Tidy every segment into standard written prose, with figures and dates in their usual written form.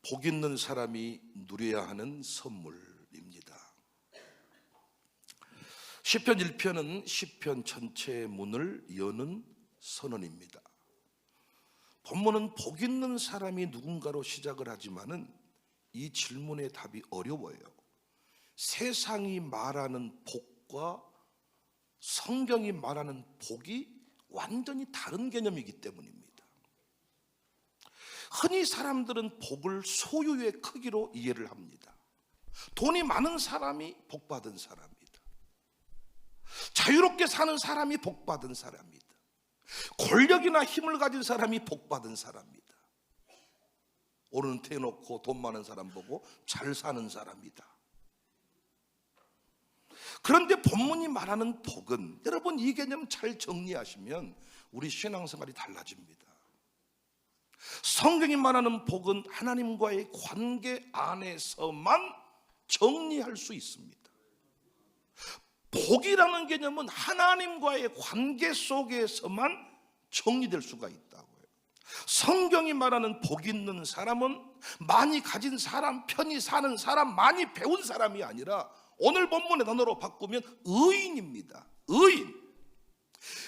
복 있는 사람이 누려야 하는 선물입니다. 시편 1편은 시편 전체의 문을 여는 선언입니다. 본문은 복 있는 사람이 누군가로 시작을 하지만은 이 질문의 답이 어려워요. 세상이 말하는 복과 성경이 말하는 복이 완전히 다른 개념이기 때문입니다. 흔히 사람들은 복을 소유의 크기로 이해를 합니다. 돈이 많은 사람이 복받은 사람이다. 자유롭게 사는 사람이 복받은 사람이다. 권력이나 힘을 가진 사람이 복받은 사람이다. 오늘은 대놓고 돈 많은 사람 보고 잘 사는 사람이다. 그런데 본문이 말하는 복은, 여러분 이 개념 잘 정리하시면 우리 신앙생활이 달라집니다. 성경이 말하는 복은 하나님과의 관계 안에서만 정리할 수 있습니다. 복이라는 개념은 하나님과의 관계 속에서만 정리될 수가 있다고요. 성경이 말하는 복 있는 사람은 많이 가진 사람, 편히 사는 사람, 많이 배운 사람이 아니라 오늘 본문의 단어로 바꾸면 의인입니다.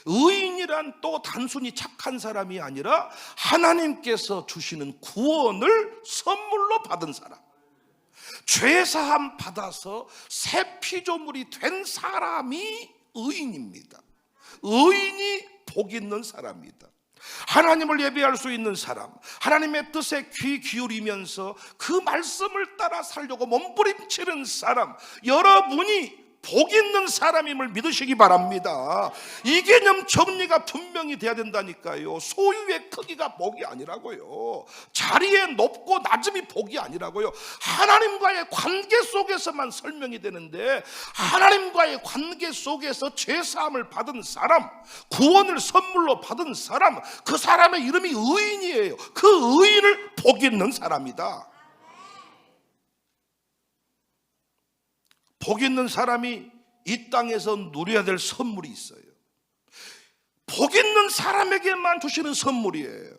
의인이란 또 단순히 착한 사람이 아니라 하나님께서 주시는 구원을 선물로 받은 사람, 죄사함 받아서 새 피조물이 된 사람이 의인입니다. 의인이 복 있는 사람이다. 하나님을 예배할 수 있는 사람, 하나님의 뜻에 귀 기울이면서 그 말씀을 따라 살려고 몸부림치는 사람, 여러분이 복 있는 사람임을 믿으시기 바랍니다. 이 개념 정리가 분명히 돼야 된다니까요. 소유의 크기가 복이 아니라고요. 자리의 높고 낮음이 복이 아니라고요. 하나님과의 관계 속에서만 설명이 되는데, 하나님과의 관계 속에서 죄사함을 받은 사람, 구원을 선물로 받은 사람, 그 사람의 이름이 의인이에요. 그 의인을 복 있는 사람이다. 복 있는 사람이 이 땅에서 누려야 될 선물이 있어요. 복 있는 사람에게만 주시는 선물이에요.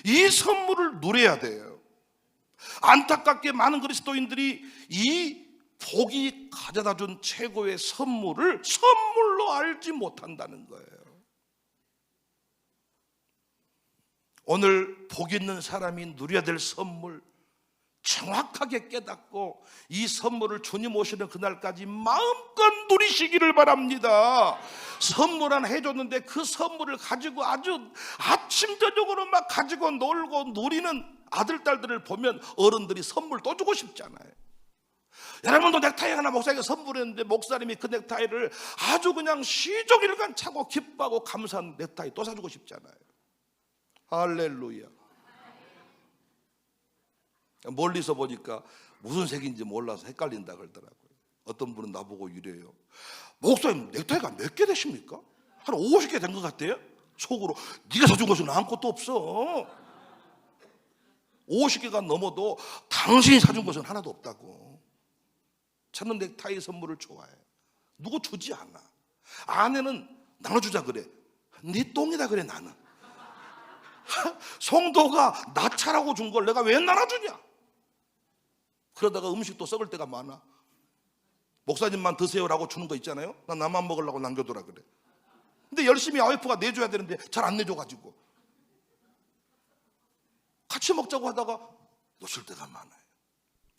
이 선물을 누려야 돼요. 안타깝게 많은 그리스도인들이 이 복이 가져다 준 최고의 선물을 선물로 알지 못한다는 거예요. 오늘 복 있는 사람이 누려야 될 선물 정확하게 깨닫고 이 선물을 주님 오시는 그날까지 마음껏 누리시기를 바랍니다. 선물 하나 해줬는데 그 선물을 가지고 아주 아침 저녁으로 막 가지고 놀고 누리는 아들 딸들을 보면 어른들이 선물 또 주고 싶잖아요. 여러분도 넥타이 하나 목사에게 선물했는데 목사님이 그 넥타이를 아주 그냥 시종일관 차고 기뻐하고 감사한 넥타이 또 사주고 싶잖아요. 할렐루야. 멀리서 보니까 무슨 색인지 몰라서 헷갈린다 그러더라고요. 어떤 분은 나보고 이래요. 목사님 넥타이가 몇 개 되십니까? 한 50개 된 것 같아요? 속으로 네가 사준 것은 아무것도 없어. 50개가 넘어도 당신이 사준 것은 하나도 없다고. 저는 넥타이 선물을 좋아해. 누구 주지 않아. 아내는 나눠주자 그래. 네 똥이다 그래 나는. 성도가 나 차라고 준 걸 내가 왜 나눠주냐. 그러다가 음식도 썩을 때가 많아. 목사님만 드세요라고 주는 거 있잖아요. 난 나만 먹으려고 남겨두라 그래. 근데 열심히 와이프가 내줘야 되는데 잘 안 내줘가지고 같이 먹자고 하다가 놓칠 때가 많아요.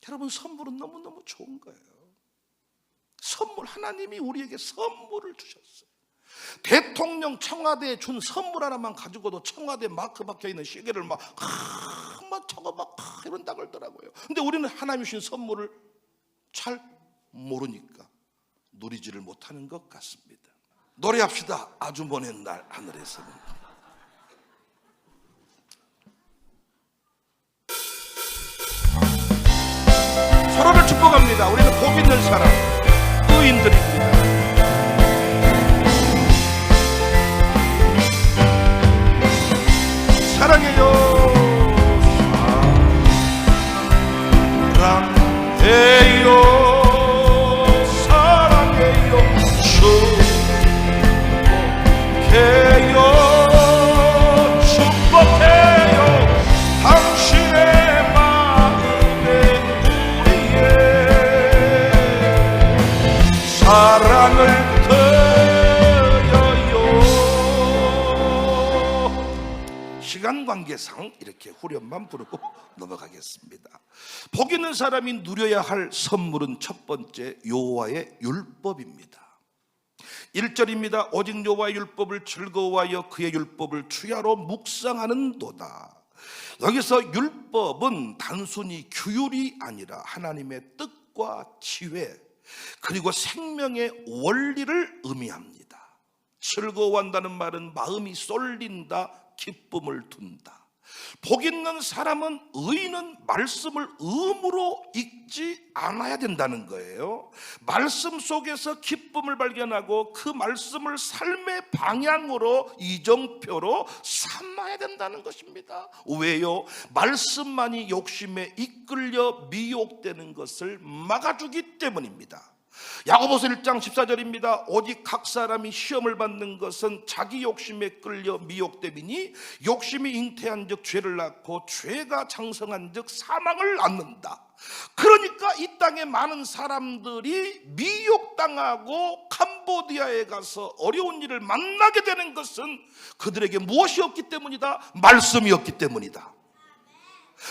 여러분 선물은 너무너무 좋은 거예요. 선물, 하나님이 우리에게 선물을 주셨어요. 대통령 청와대에 준 선물 하나만 가지고도 청와대 마크 박혀있는 시계를 막 저거 막 이런다 그러더라고요. 근데 우리는 하나님 주신 선물을 잘 모르니까 누리지를 못하는 것 같습니다. 노래합시다. 아주 먼 날 하늘에서는. 서로를 축복합니다. 우리는 복 있는 사람, 의인들입니다. 사랑해요. 사랑해요. 사랑해요. 축복해요. 축복해요. 당신의 마음 시간 관계상 이렇게 후렴만 부르고 넘어가겠습니다. 복 있는 사람이 누려야 할 선물은 첫 번째 여호와의 율법입니다. 1절입니다. 오직 여호와의 율법을 즐거워하여 그의 율법을 주야로 묵상하는도다. 여기서 율법은 단순히 규율이 아니라 하나님의 뜻과 지혜 그리고 생명의 원리를 의미합니다. 즐거워한다는 말은 마음이 쏠린다, 기쁨을 둔다. 복 있는 사람은 의인은 말씀을 의무로 읽지 않아야 된다는 거예요. 말씀 속에서 기쁨을 발견하고 그 말씀을 삶의 방향으로 이정표로 삼아야 된다는 것입니다. 왜요? 말씀만이 욕심에 이끌려 미혹되는 것을 막아주기 때문입니다. 야고보서 1장 14절입니다. 오직 각 사람이 시험을 받는 것은 자기 욕심에 끌려 미혹됨이니 욕심이 잉태한 즉 죄를 낳고 죄가 장성한 즉 사망을 낳는다. 그러니까 이 땅에 많은 사람들이 미혹당하고 캄보디아에 가서 어려운 일을 만나게 되는 것은 그들에게 무엇이 없기 때문이다? 말씀이 없기 때문이다.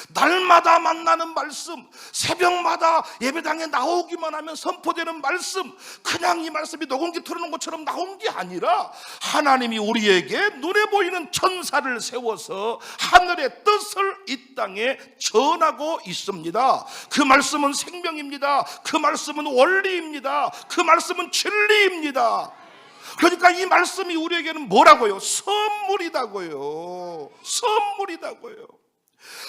날마다 만나는 말씀, 새벽마다 예배당에 나오기만 하면 선포되는 말씀, 그냥 이 말씀이 녹음기 틀어놓은 것처럼 나온 게 아니라 하나님이 우리에게 눈에 보이는 천사를 세워서 하늘의 뜻을 이 땅에 전하고 있습니다. 그 말씀은 생명입니다. 그 말씀은 원리입니다. 그 말씀은 진리입니다. 그러니까 이 말씀이 우리에게는 뭐라고요? 선물이다고요. 선물이다고요.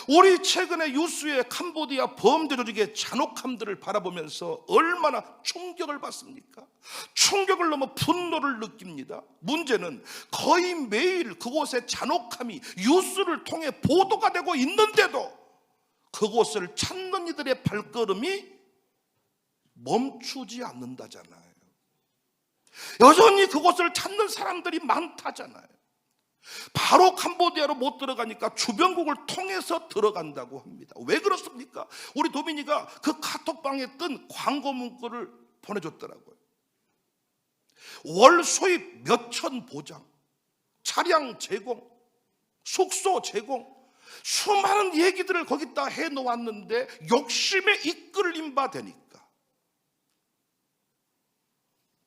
우리 최근에 유수의 캄보디아 범죄 조직의 잔혹함들을 바라보면서 얼마나 충격을 받습니까? 충격을 넘어 분노를 느낍니다. 문제는 거의 매일 그곳의 잔혹함이 뉴스를 통해 보도가 되고 있는데도 그곳을 찾는 이들의 발걸음이 멈추지 않는다잖아요. 여전히 그곳을 찾는 사람들이 많다잖아요. 바로 캄보디아로 못 들어가니까 주변국을 통해서 들어간다고 합니다. 왜 그렇습니까? 우리 도민이가 그 카톡방에 뜬 광고 문구를 보내줬더라고요. 월 수입 몇천 보장, 차량 제공, 숙소 제공, 수많은 얘기들을 거기다 해놓았는데 욕심에 이끌림 바 되니까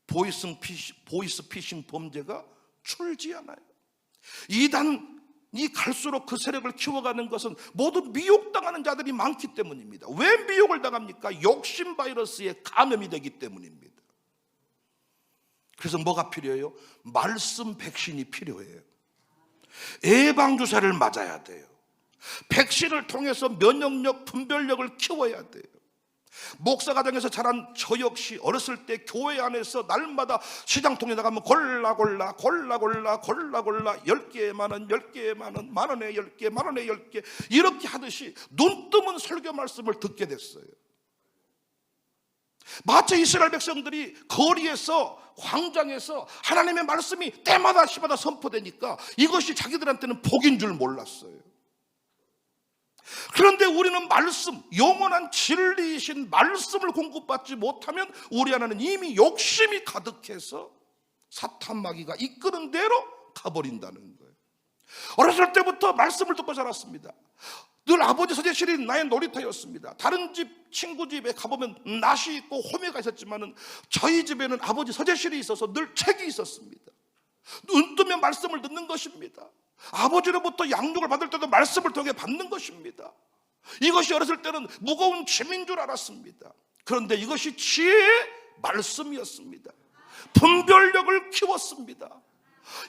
보이스 피싱 범죄가 줄지 않아요. 이단이 갈수록 그 세력을 키워가는 것은 모두 미혹당하는 자들이 많기 때문입니다. 왜 미혹을 당합니까? 욕심 바이러스에 감염이 되기 때문입니다. 그래서 뭐가 필요해요? 말씀 백신이 필요해요. 예방주사를 맞아야 돼요. 백신을 통해서 면역력, 분별력을 키워야 돼요. 목사 가정에서 자란 저 역시 어렸을 때 교회 안에서 날마다 시장통에 나가면 골라 10개에 만원, 10개에 만원, 만원에 10개, 만원에 10개 이렇게 하듯이 눈 뜨면 설교 말씀을 듣게 됐어요. 마치 이스라엘 백성들이 거리에서 광장에서 하나님의 말씀이 때마다 시마다 선포되니까 이것이 자기들한테는 복인 줄 몰랐어요. 그런데 우리는 말씀, 영원한 진리이신 말씀을 공급받지 못하면 우리 안에는 이미 욕심이 가득해서 사탄 마귀가 이끄는 대로 가버린다는 거예요. 어렸을 때부터 말씀을 듣고 자랐습니다. 늘 아버지 서재실이 나의 놀이터였습니다. 다른 집 친구 집에 가보면 낫이 있고 호미가 있었지만은 저희 집에는 아버지 서재실이 있어서 늘 책이 있었습니다. 눈 뜨면 말씀을 듣는 것입니다. 아버지로부터 양육을 받을 때도 말씀을 통해 받는 것입니다. 이것이 어렸을 때는 무거운 짐인 줄 알았습니다. 그런데 이것이 지혜의 말씀이었습니다. 분별력을 키웠습니다.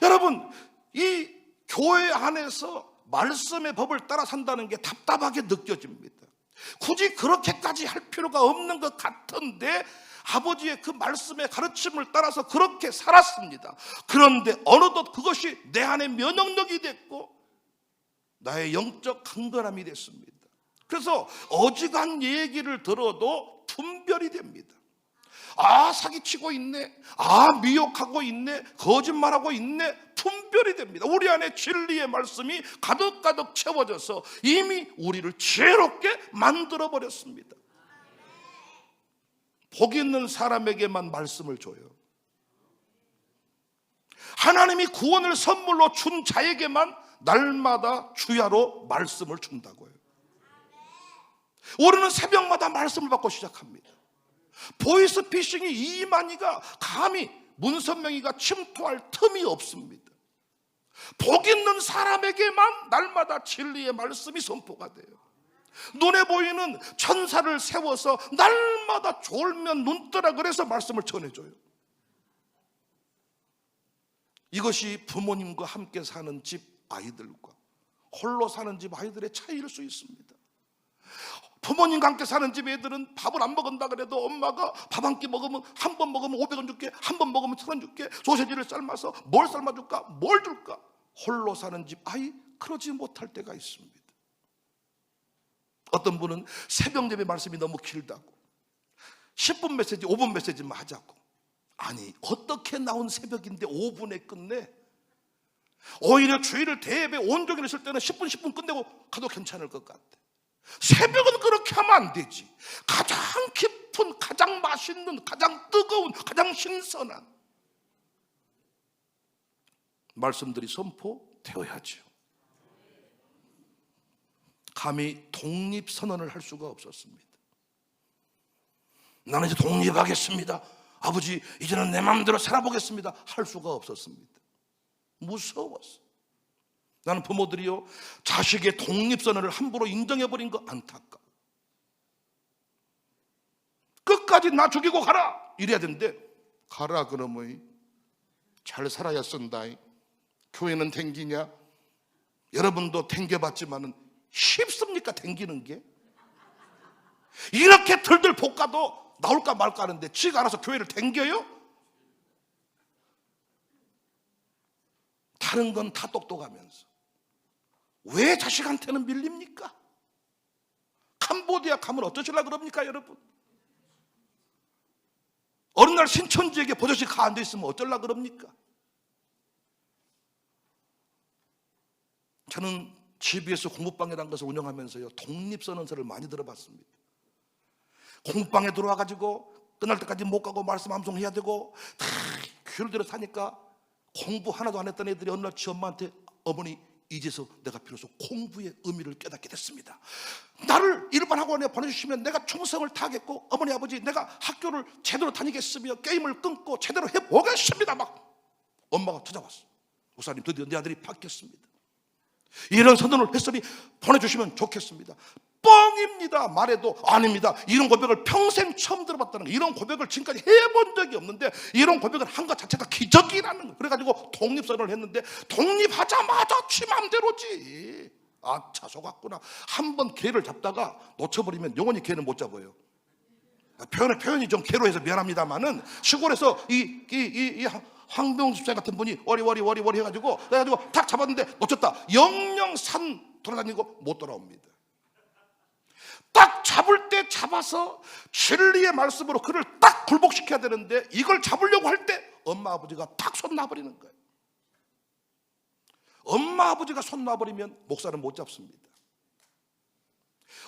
여러분, 이 교회 안에서 말씀의 법을 따라 산다는 게 답답하게 느껴집니다. 굳이 그렇게까지 할 필요가 없는 것 같은데 아버지의 그 말씀의 가르침을 따라서 그렇게 살았습니다. 그런데 어느덧 그것이 내 안에 면역력이 됐고 나의 영적 강건함이 됐습니다. 그래서 어지간 얘기를 들어도 분별이 됩니다. 아, 사기치고 있네, 아, 미혹하고 있네, 거짓말하고 있네, 분별이 됩니다. 우리 안에 진리의 말씀이 가득가득 채워져서 이미 우리를 지혜롭게 만들어버렸습니다. 복 있는 사람에게만 말씀을 줘요. 하나님이 구원을 선물로 준 자에게만 날마다 주야로 말씀을 준다고요. 우리는 새벽마다 말씀을 받고 시작합니다. 보이스피싱이 이만희가 감히 문선명이가 침투할 틈이 없습니다. 복 있는 사람에게만 날마다 진리의 말씀이 선포가 돼요. 눈에 보이는 천사를 세워서 날마다 졸면 눈 뜨라 그래서 말씀을 전해줘요. 이것이 부모님과 함께 사는 집 아이들과 홀로 사는 집 아이들의 차이일 수 있습니다. 부모님과 함께 사는 집 애들은 밥을 안 먹은다 그래도 엄마가 밥 한 끼 먹으면, 한 번 먹으면 500원 줄게, 한 번 먹으면 1000원 줄게, 소세지를 삶아서 뭘 삶아줄까, 뭘 줄까. 홀로 사는 집 아이, 그러지 못할 때가 있습니다. 어떤 분은 새벽 예배 말씀이 너무 길다고 10분 메시지, 5분 메시지만 하자고. 아니, 어떻게 나온 새벽인데 5분에 끝내? 오히려 주일을 대예배 온종일 있을 때는 10분 끝내고 가도 괜찮을 것 같아. 새벽은 그렇게 하면 안 되지. 가장 깊은, 가장 맛있는, 가장 뜨거운, 가장 신선한 말씀들이 선포되어야죠. 감히 독립선언을 할 수가 없었습니다. 나는 이제 독립하겠습니다, 아버지 이제는 내 마음대로 살아보겠습니다, 할 수가 없었습니다. 무서웠어. 나는 부모들이요, 자식의 독립선언을 함부로 인정해버린 거 안타까워. 끝까지 나 죽이고 가라 이래야 되는데, 가라 그러면 잘 살아야 쓴다. 교회는 댕기냐? 여러분도 댕겨봤지만은 쉽습니까 댕기는 게? 이렇게 들들 볶아도 나올까 말까 하는데 지가 알아서 교회를 댕겨요? 다른 건 다 똑똑하면서 왜 자식한테는 밀립니까? 캄보디아 가면 어쩌실라 그럽니까 여러분? 어느 날 신천지에게 버젓이 가 앉아있으면 어쩌려 그럽니까? 저는 GBS 공부방이라는 것을 운영하면서요, 독립선언서를 많이 들어봤습니다. 공부방에 들어와가지고 끝날 때까지 못 가고 말씀 암송해야 되고 다 귀를 들여 사니까 공부 하나도 안 했던 애들이 어느 날 지 엄마한테, 어머니 이제서 내가 비로소 공부의 의미를 깨닫게 됐습니다. 나를 일반 학원에 보내주시면 내가 충성을 다하겠고, 어머니 아버지 내가 학교를 제대로 다니겠으며 게임을 끊고 제대로 해보겠습니다. 막 엄마가 찾아왔어. 목사님 드디어 내 아들이 바뀌었습니다. 이런 선언을 했으니 보내주시면 좋겠습니다. 뻥입니다. 말해도 아닙니다. 이런 고백을 평생 처음 들어봤다는 거예요. 이런 고백을 지금까지 해본 적이 없는데 이런 고백을 한 것 자체가 기적이라는 거예요. 그래가지고 독립선언을 했는데 독립하자마자 지 맘대로지. 아차 속았구나. 한번 기회를 잡다가 놓쳐버리면 영원히 기회는 못 잡아요. 표현이 좀 괴로워서 미안합니다만은 시골에서 황병 집사 같은 분이 워리 해가지고 탁 잡았는데 놓쳤다. 영영 산 돌아다니고 못 돌아옵니다. 딱 잡을 때 잡아서 진리의 말씀으로 그를 딱 굴복시켜야 되는데 이걸 잡으려고 할 때 엄마 아버지가 탁 손 놔버리는 거예요. 엄마 아버지가 손 놔버리면 목사는 못 잡습니다.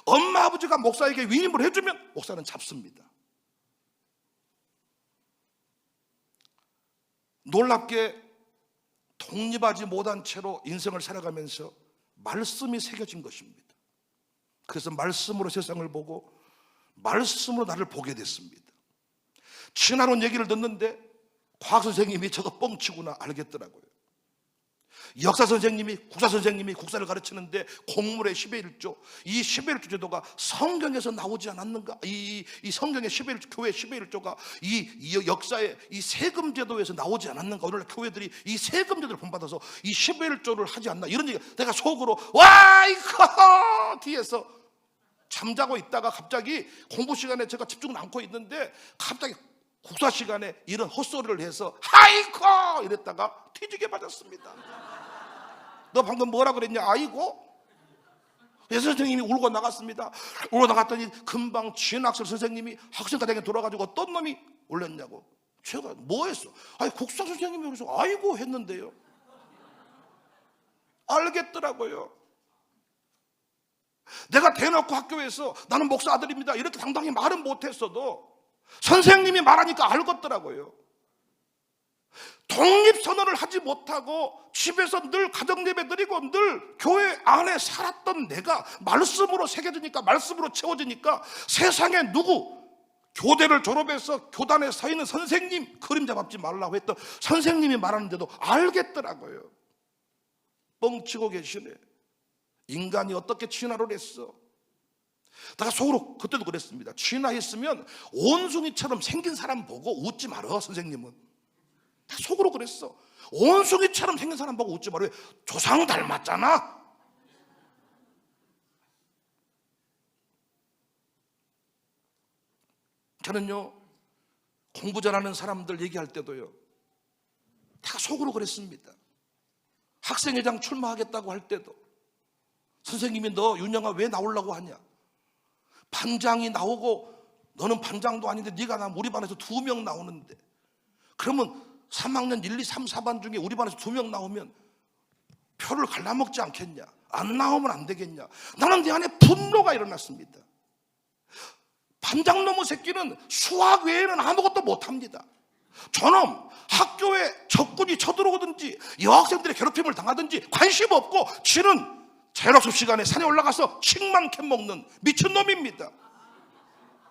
엄마 아버지가 목사에게 위임을 해주면 목사는 잡습니다. 놀랍게 독립하지 못한 채로 인생을 살아가면서 말씀이 새겨진 것입니다. 그래서 말씀으로 세상을 보고 말씀으로 나를 보게 됐습니다. 진화론 얘기를 듣는데 과학 선생님이 저거 뻥치구나 알겠더라고요. 역사 선생님이, 국사 선생님이 국사를 가르치는데 공물의 10의 1조, 이 10의 1조 제도가 성경에서 나오지 않았는가? 이 성경의 10의 1조, 교회 10의 1조가 이 역사의 이 세금 제도에서 나오지 않았는가? 오늘날 교회들이 이 세금 제도를 본받아서 이 10의 1조를 하지 않나? 이런 얘기, 내가 속으로 와 이거 뒤에서 잠자고 있다가 갑자기 공부 시간에 제가 집중을 않고 있는데 갑자기 국사 시간에 이런 헛소리를 해서 아이고 이랬다가 뒤지게 맞았습니다. 너 방금 뭐라 그랬냐? 아이고. 예수 선생님이 울고 나갔습니다. 울고 나갔더니 금방 진학설 선생님이 학생가정에 돌아가지고 어떤 놈이 올렸냐고. 제가 뭐 했어? 아니 국사 선생님이 그래서 아이고 했는데요. 알겠더라고요. 내가 대놓고 학교에서 나는 목사 아들입니다 이렇게 당당히 말은 못했어도 선생님이 말하니까 알겠더라고요. 독립선언을 하지 못하고 집에서 늘 가정예배 드리고 늘 교회 안에 살았던 내가 말씀으로 새겨지니까, 말씀으로 채워지니까 세상에 누구, 교대를 졸업해서 교단에 서 있는 선생님, 그림자 밟지 말라고 했던 선생님이 말하는데도 알겠더라고요. 뻥치고 계시네. 인간이 어떻게 진화를 했어? 내가 속으로 그때도 그랬습니다. 진화했으면 원숭이처럼 생긴 사람 보고 웃지 말어, 선생님은. 속으로 그랬어. 원숭이처럼 생긴 사람 보고 웃지 말어. 조상 닮았잖아. 저는요, 공부 잘하는 사람들 얘기할 때도요, 다 속으로 그랬습니다. 학생회장 출마하겠다고 할 때도 선생님이 너 윤영아 왜 나오려고 하냐? 반장이 나오고 너는 반장도 아닌데 네가 나오면 우리 반에서 2명 나오는데, 그러면 3학년 1, 2, 3, 4반 중에 우리 반에서 2명 나오면 표를 갈라먹지 않겠냐? 안 나오면 안 되겠냐? 나는 내 안에 분노가 일어났습니다. 반장놈의 새끼는 수학 외에는 아무것도 못합니다. 저놈 학교에 적군이 쳐들어오든지 여학생들의 괴롭힘을 당하든지 관심 없고 지는 자율학습 시간에 산에 올라가서 칡만 캐먹는 미친놈입니다.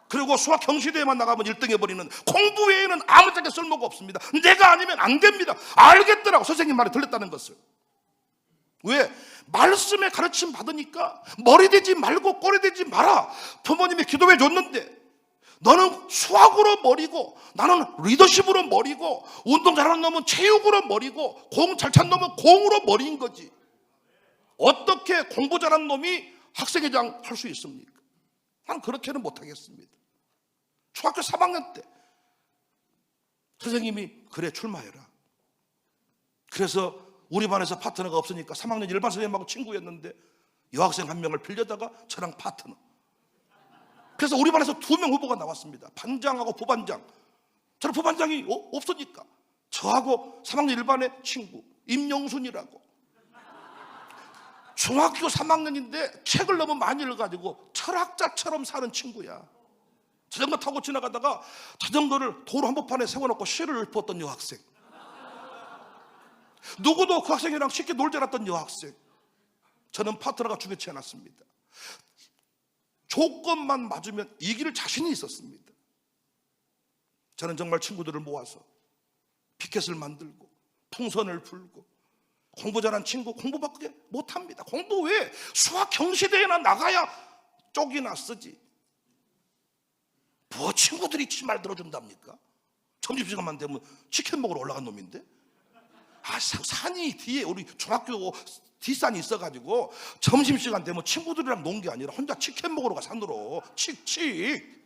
그리고 수학 경시대회만 나가면 1등 해버리는, 공부 외에는 아무짝에 쓸모가 없습니다. 내가 아니면 안 됩니다. 알겠더라고, 선생님 말에 들렸다는 것을. 왜? 말씀에 가르침 받으니까 머리 대지 말고 꼬리 대지 마라. 부모님이 기도해 줬는데 너는 수학으로 머리고 나는 리더십으로 머리고 운동 잘하는 놈은 체육으로 머리고 공 잘 찬 놈은 공으로 머리인 거지. 어떻게 공부 잘하는 놈이 학생회장 할 수 있습니까? 난 그렇게는 못하겠습니다. 중학교 3학년 때 선생님이 그래 출마해라. 그래서 우리 반에서 파트너가 없으니까 3학년 일반 선생님하고 친구였는데 여학생 한 명을 빌려다가 저랑 파트너. 그래서 우리 반에서 2명 후보가 나왔습니다. 반장하고 부반장. 저는 부반장이 없으니까 저하고 3학년 1반의 친구 임영순이라고. 중학교 3학년인데 책을 너무 많이 읽어가지고 철학자처럼 사는 친구야. 자전거 타고 지나가다가 자전거를 도로 한복판에 세워놓고 시를 읊었던 여학생. 누구도 그 학생이랑 쉽게 놀지 않았던 여학생. 저는 파트너가 주변치 않았습니다. 조건만 맞으면 이길 자신이 있었습니다. 저는 정말 친구들을 모아서 피켓을 만들고 풍선을 불고, 공부 잘한 친구 공부밖에 못합니다. 공부 왜? 수학 경시대회나 나가야 쪽이나 쓰지. 뭐 친구들이 말 들어준답니까? 점심시간만 되면 치킨 먹으러 올라간 놈인데. 산이 뒤에 우리 중학교 뒷산이 있어가지고 점심시간 되면 친구들이랑 논 게 아니라 혼자 치킨 먹으러 가, 산으로. 칙칙.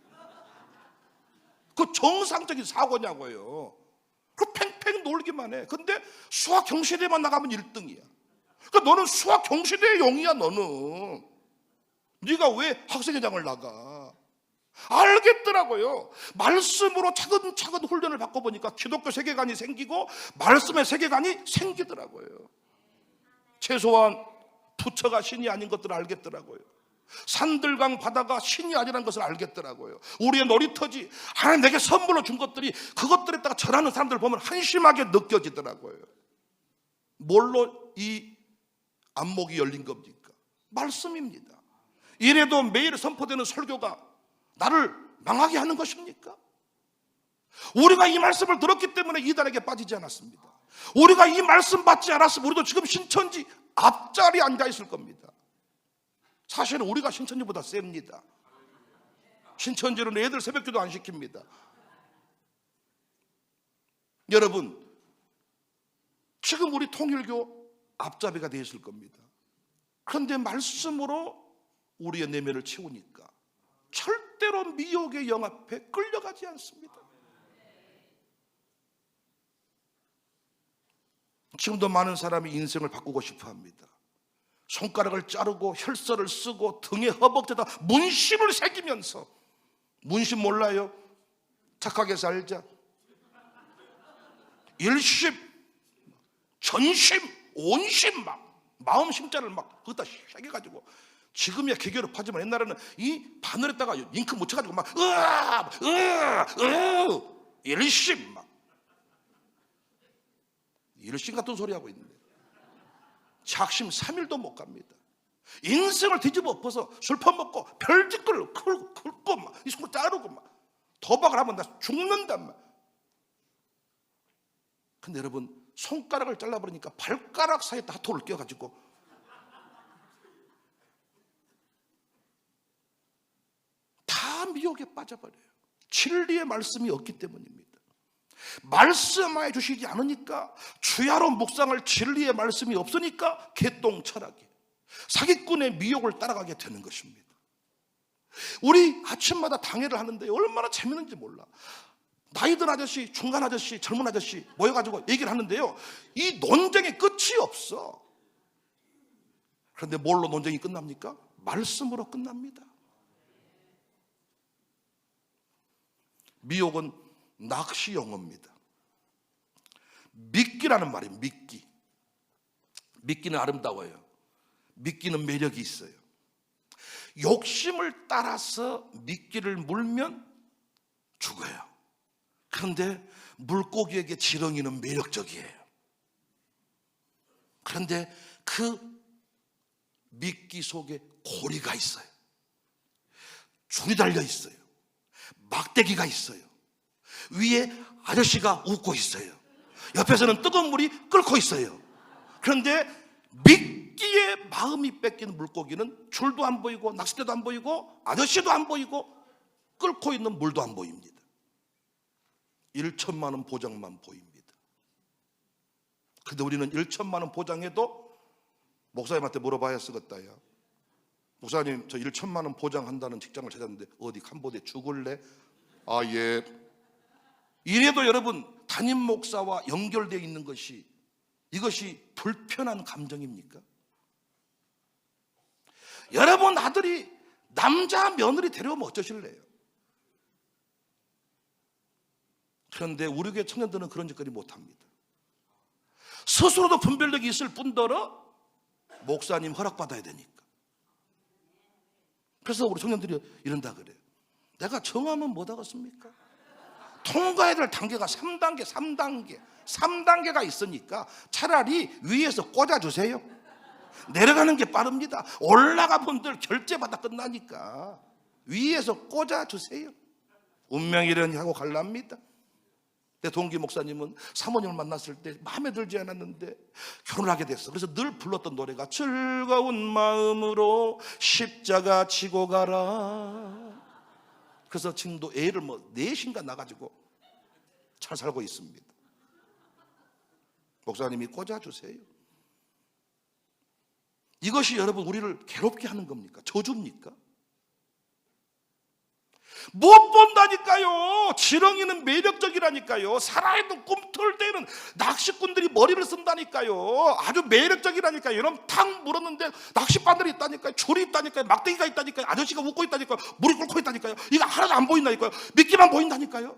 그 정상적인 사고냐고요. 그 팽팽 놀기만 해. 근데 수학 경시대회만 나가면 1등이야. 그러니까 너는 수학 경시대회 용이야. 너는 네가 왜 학생회장을 나가? 알겠더라고요. 말씀으로 차근차근 훈련을 받고 보니까 기독교 세계관이 생기고 말씀의 세계관이 생기더라고요. 최소한 부처가 신이 아닌 것들을 알겠더라고요. 산들강 바다가 신이 아니라는 것을 알겠더라고요. 우리의 놀이터지 하나님 내게 선물로 준 것들이, 그것들에다가 절하는 사람들 보면 한심하게 느껴지더라고요. 뭘로 이 안목이 열린 겁니까? 말씀입니다. 이래도 매일 선포되는 설교가 나를 망하게 하는 것입니까? 우리가 이 말씀을 들었기 때문에 이단에게 빠지지 않았습니다. 우리가 이 말씀 받지 않았으면 우리도 지금 신천지 앞자리에 앉아 있을 겁니다. 사실은 우리가 신천지보다 셉니다. 신천지는 애들 새벽기도 안 시킵니다. 여러분, 지금 우리 통일교 앞잡이가 되어 있을 겁니다. 그런데 말씀으로 우리의 내면을 채우니까 절대로 미혹의 영 앞에 끌려가지 않습니다. 지금도 많은 사람이 인생을 바꾸고 싶어 합니다. 손가락을 자르고 혈서를 쓰고 등에 허벅지에다 문심을 새기면서, 문심 몰라요? 착하게 살자. 일심, 전심, 온심, 막 마음 심자를 막 거기다 새겨가지고, 지금이야 개교로 파지만 옛날에는 이 바늘에다가 잉크 묻혀가지고 막 일심 막. 일신 같은 소리 하고 있는데 작심 3일도 못 갑니다. 인생을 뒤집어 엎어서 술 퍼먹고 별짓거리를 긁고 막 이 손을 자르고 막 도박을 하면 나 죽는단 말. 근데 여러분 손가락을 잘라버리니까 발가락 사이에 하토를 끼워가지고 다 미혹에 빠져버려요. 진리의 말씀이 없기 때문입니다. 말씀해 주시지 않으니까 주야로 묵상할 진리의 말씀이 없으니까 개똥 철학이 사기꾼의 미혹을 따라가게 되는 것입니다. 우리 아침마다 당회를 하는데 얼마나 재밌는지 몰라. 나이든 아저씨, 중간 아저씨, 젊은 아저씨 모여가지고 얘기를 하는데요, 이 논쟁의 끝이 없어. 그런데 뭘로 논쟁이 끝납니까? 말씀으로 끝납니다. 미혹은 낚시 용어입니다. 미끼라는 말이 미끼. 미끼는 아름다워요. 미끼는 매력이 있어요. 욕심을 따라서 미끼를 물면 죽어요. 그런데 물고기에게 지렁이는 매력적이에요. 그런데 그 미끼 속에 고리가 있어요. 줄이 달려 있어요. 막대기가 있어요. 위에 아저씨가 웃고 있어요. 옆에서는 뜨거운 물이 끓고 있어요. 그런데 미끼에 마음이 뺏기는 물고기는 줄도 안 보이고 낚싯대도 안 보이고 아저씨도 안 보이고 끓고 있는 물도 안 보입니다. 1천만 원 보장만 보입니다. 그런데 우리는 1천만 원 보장해도 목사님한테 물어봐야 쓰겠다야. 목사님, 저 1천만 원 보장한다는 직장을 찾았는데 어디 캄보디아 죽을래? 아, 예. 이래도 여러분 담임 목사와 연결되어 있는 것이 이것이 불편한 감정입니까? 여러분 아들이 남자 며느리 데려오면 어쩌실래요? 그런데 우리 교회 청년들은 그런 짓거리 못합니다. 스스로도 분별력이 있을 뿐더러 목사님 허락받아야 되니까. 그래서 우리 청년들이 이런다 그래요. 내가 정하면 못 하겠습니까? 통과해야 될 단계가 3단계가 있으니까 차라리 위에서 꽂아주세요. 내려가는 게 빠릅니다. 올라가 분들 결제받아 끝나니까 위에서 꽂아주세요. 운명이려니 하고 갈랍니다. 내 동기 목사님은 사모님을 만났을 때 마음에 들지 않았는데 결혼을 하게 됐어. 그래서 늘 불렀던 노래가 즐거운 마음으로 십자가 지고 가라. 그래서 지금도 애를 넷인가 낳아가지고 잘 살고 있습니다. 목사님이 꽂아주세요. 이것이 여러분 우리를 괴롭게 하는 겁니까? 저주입니까? 못 본다니까요. 지렁이는 매력적이라니까요. 살아있는 꿈틀대는 낚시꾼들이 머리를 쓴다니까요. 아주 매력적이라니까요. 여러분 탁 물었는데 낚싯바늘이 있다니까요. 줄이 있다니까요. 막대기가 있다니까요. 아저씨가 웃고 있다니까요. 물이 끓고 있다니까요. 이거 하나도 안 보인다니까요. 미끼만 보인다니까요.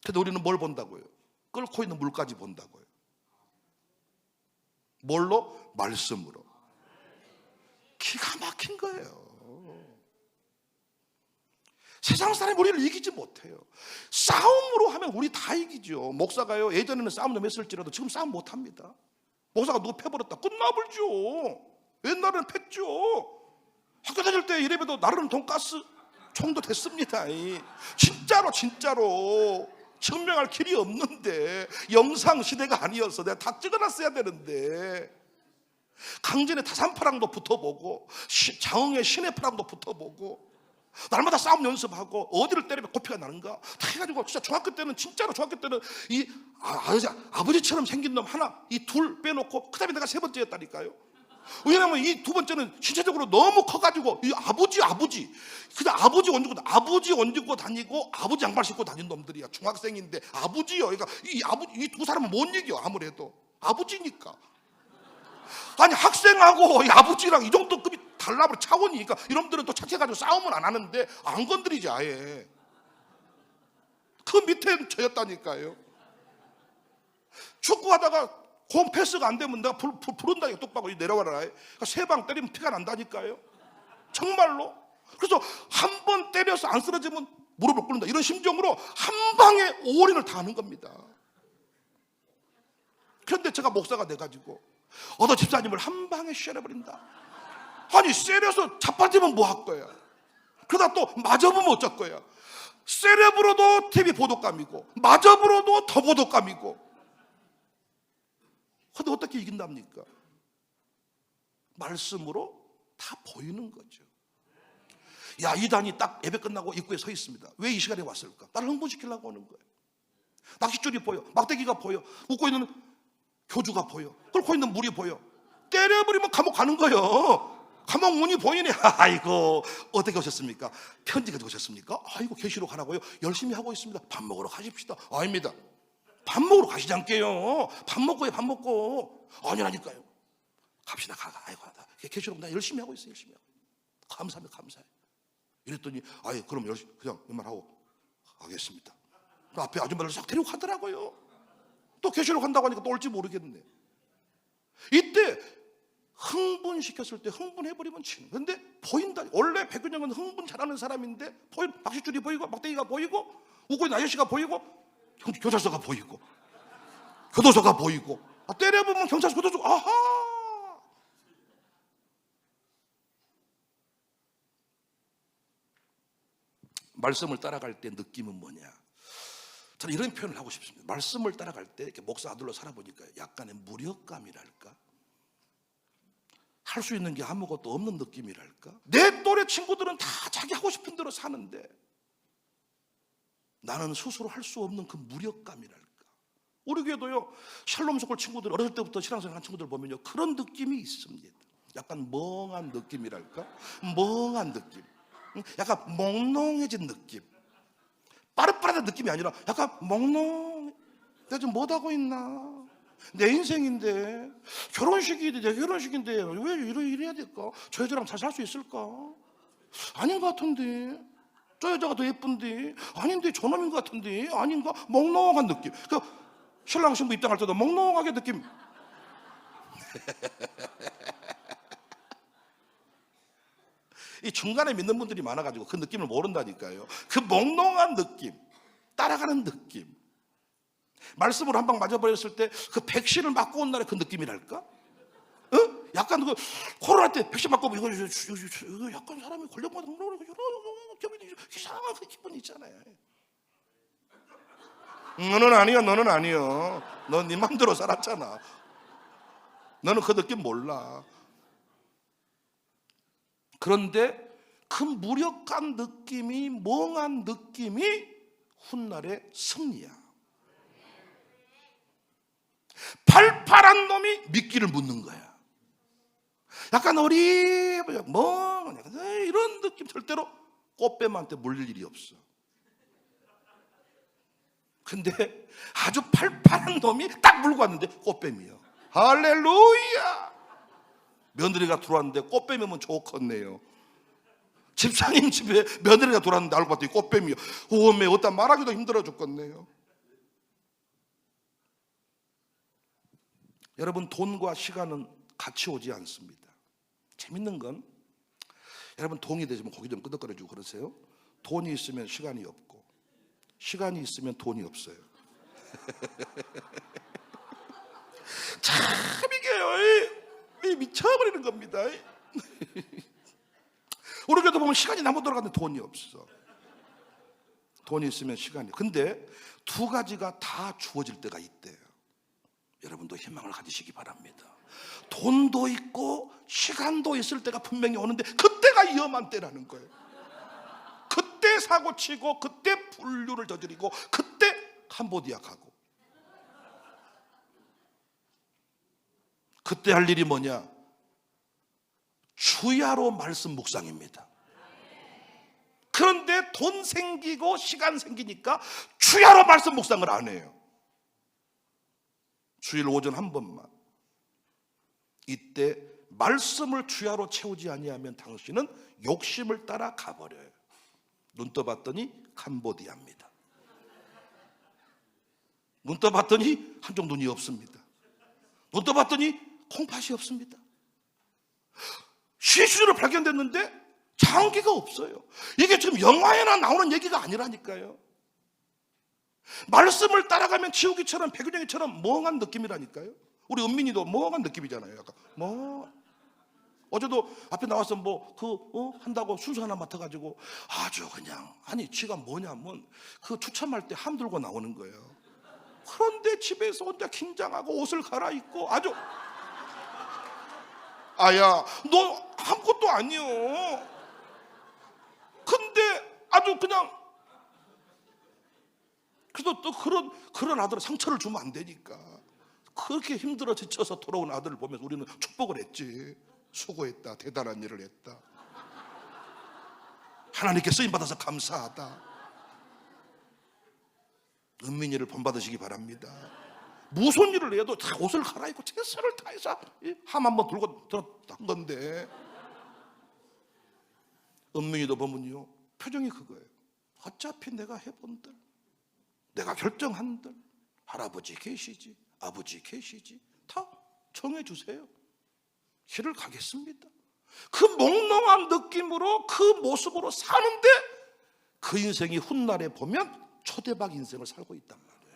근데 우리는 뭘 본다고요? 끓고 있는 물까지 본다고요. 뭘로? 말씀으로. 기가 막힌 거예요. 세상 사람이 우리를 이기지 못해요. 싸움으로 하면 우리 다 이기죠. 목사가요, 예전에는 싸움 좀 했을지라도 지금 싸움 못합니다. 목사가 누구 패버렸다 끝나버리죠. 옛날에는 팼죠. 학교 다닐 때 이래봬도 나르는 돈가스 총도 됐습니다. 진짜로 증명할 길이 없는데, 영상 시대가 아니어서 내가 다 찍어놨어야 되는데, 강진의 다산파랑도 붙어보고 장흥의 시내파랑도 붙어보고 날마다 싸움 연습하고 어디를 때리면 고피가 나는가 다 해가지고 진짜 중학교 때는 이 아버지처럼 생긴 놈 하나, 이 둘 빼놓고 그 다음에 내가 세 번째였다니까요. 왜냐면 이 두 번째는 신체적으로 너무 커가지고 이 아버지 그냥 아버지 옷 입고 다니고 아버지 양말 신고 다닌 놈들이야. 중학생인데 아버지요. 그러니까 이 두 사람은 못 이겨. 아무래도 아버지니까. 아니 학생하고 이 아버지랑 이 정도 급이 달라버려 차원이니까 이놈들은 또 착해가지고 싸움은 안 하는데 안 건드리지 아예. 그 밑에 저였다니까요. 축구하다가 공 패스가 안 되면 내가 부른다니까. 똑바로 내려와라. 그러니까 세 방 때리면 피가 난다니까요. 정말로. 그래서 한 번 때려서 안 쓰러지면 무릎을 꿇는다, 이런 심정으로 한 방에 올인을 다 하는 겁니다. 그런데 제가 목사가 돼가지고 어느 집사님을 한 방에 쉐려버린다. 아니 세려서 자빠지면 뭐 할 거야. 그러다 또 맞아보면 어쩔 거야. 세레브로도 TV 보도감이고 맞아보러도 더 보도감이고. 근데 어떻게 이긴답니까? 말씀으로 다 보이는 거죠. 야, 이단이 딱 예배 끝나고 입구에 서 있습니다. 왜 이 시간에 왔을까? 나를 흥분시키려고 하는 거예요. 낚싯줄이 보여, 막대기가 보여, 웃고 있는 교주가 보여, 끓고 있는 물이 보여. 때려버리면 감옥 가는 거예요. 감옥 문이 보이네. 아이고, 어떻게 오셨습니까? 편지 가지고 오셨습니까? 아이고, 계시로 가라고요? 열심히 하고 있습니다. 밥 먹으러 가십시다. 아닙니다. 밥 먹으러 가시지 않게요. 밥 먹고요, 밥 먹고. 아니라니까요. 갑시다, 가. 아이고, 계시로 나 열심히 하고 있어요, 열심히 하고. 감사합니다, 감사해요. 이랬더니, 아이, 그럼 열심히, 그냥 웬만하고 가겠습니다. 앞에 아줌마를 싹 데리고 가더라고요. 또 계시로 간다고 하니까 또 올지 모르겠네. 이때 흥분시켰을 때 흥분해버리면 치는. 근데 보인다. 원래 백은영은 흥분 잘하는 사람인데 낚싯줄이 보이고 막대기가 보이고 웃고 있는 아저씨가 보이고 경찰서가 보이고 교도소가 보이고 때려보면 경찰서 교도소. 아하. 말씀을 따라갈 때 느낌은 뭐냐? 저는 이런 표현을 하고 싶습니다. 말씀을 따라갈 때 이렇게 목사 아들로 살아보니까 약간의 무력감이랄까? 할 수 있는 게 아무것도 없는 느낌이랄까? 내 또래 친구들은 다 자기 하고 싶은 대로 사는데 나는 스스로 할 수 없는 그 무력감이랄까? 우리 교회도요, 샬롬 스쿨 친구들, 어렸을 때부터 신앙생활 한 친구들 보면요, 그런 느낌이 있습니다. 약간 멍한 느낌이랄까? 멍한 느낌. 약간 몽롱해진 느낌. 빠릇빠릇한 느낌이 아니라 약간 몽롱. 내가 지금 못하고 있나? 내 인생인데, 결혼식인데, 내 결혼식인데 왜 이래야 될까? 저 여자랑 잘 살 수 있을까? 아닌 것 같은데, 저 여자가 더 예쁜데, 아닌데 저놈인 것 같은데, 아닌가? 몽롱한 느낌. 그 신랑 신부 입장할 때도 몽롱하게 느낌. 이 중간에 믿는 분들이 많아가지고 그 느낌을 모른다니까요. 그 몽롱한 느낌, 따라가는 느낌. 말씀으로 한 방 맞아버렸을 때 그 백신을 맞고 온 날의 그 느낌이랄까? 어? 약간 그 코로나 때 백신 맞고 이거 약간 사람이 걸려보다 이상한 그 기분 있잖아요. 너는 아니야, 너는 아니요. 넌 네 맘대로 살았잖아. 너는 그 느낌 몰라. 그런데 그 무력한 느낌이, 멍한 느낌이 훗날의 승리야. 팔팔한 놈이 미끼를 묻는 거야. 약간 어리버리 멍 이런 느낌 절대로 꽃뱀한테 물릴 일이 없어. 근데 아주 팔팔한 놈이 딱 물고 왔는데 꽃뱀이요. 할렐루야. 며느리가 들어왔는데 꽃뱀이면 좋겠네요. 집사님 집에 며느리가 들어왔는데 알고 봤더니 꽃뱀이요. 오메 어따 말하기도 힘들어 죽겠네요. 여러분, 돈과 시간은 같이 오지 않습니다. 재밌는 건 여러분, 돈이 되시면 고기 좀 끄덕거려주고 그러세요. 돈이 있으면 시간이 없고 시간이 있으면 돈이 없어요. 참 이게 미쳐버리는 겁니다. 우리 교도 보면 시간이 나무 돌아가는데 돈이 없어. 돈이 있으면 시간이. 근데 두 가지가 다 주어질 때가 있대요. 여러분도 희망을 가지시기 바랍니다. 돈도 있고 시간도 있을 때가 분명히 오는데 그때가 위험한 때라는 거예요. 그때 사고치고 그때 불륜을 저지르고 그때 캄보디아 가고. 그때 할 일이 뭐냐? 주야로 말씀 묵상입니다. 그런데 돈 생기고 시간 생기니까 주야로 말씀 묵상을 안 해요. 주일 오전 한 번만. 이때 말씀을 주야로 채우지 아니하면 당신은 욕심을 따라 가버려요. 눈 떠봤더니 캄보디아입니다. 눈 떠봤더니 한쪽 눈이 없습니다. 눈 떠봤더니 콩팥이 없습니다. 시술로 발견됐는데 향기가 없어요. 이게 지금 영화에나 나오는 얘기가 아니라니까요. 말씀을 따라가면 지우기처럼 백윤영이처럼 멍한 느낌이라니까요. 우리 은민이도 멍한 느낌이잖아요. 약간 어제도 앞에 나와서 한다고 순서 하나 맡아가지고 아주 그냥, 아니 지가 뭐냐면 그 추첨할 때 함 들고 나오는 거예요. 그런데 집에서 혼자 긴장하고 옷을 갈아입고 아주, 아야 너 아무것도 아니요. 근데 아주 그냥, 그래도 또 그런 아들은 상처를 주면 안 되니까 그렇게 힘들어 지쳐서 돌아온 아들을 보면서 우리는 축복을 했지. 수고했다, 대단한 일을 했다, 하나님께 쓰임받아서 감사하다. 은민이를 본받으시기 바랍니다. 무슨 일을 해도 다 옷을 갈아입고 최선을 다해서 함 한번 들고 들었던 건데, 은민이도 보면요 표정이 그거예요. 어차피 내가 해본들, 내가 결정한들, 할아버지 계시지, 아버지 계시지, 다 정해주세요. 길을 가겠습니다. 그 몽롱한 느낌으로, 그 모습으로 사는데 그 인생이 훗날에 보면 초대박 인생을 살고 있단 말이에요.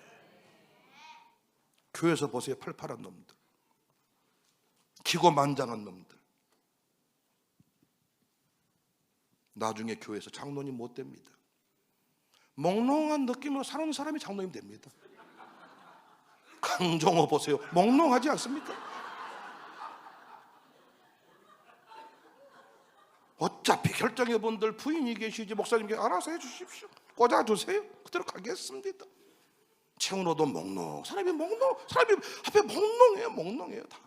교회에서 보세요. 팔팔한 놈들, 기고만장한 놈들, 나중에 교회에서 장로님 못 됩니다. 몽롱한 느낌으로 사는 사람이 장로님 됩니다. 강정호 보세요. 몽롱하지 않습니까? 어차피 결정해본들 부인이 계시지, 목사님께 알아서 해주십시오. 꽂아주세요. 그대로 가겠습니다. 최은호도 몽롱, 사람이 앞에 몽롱해요. 다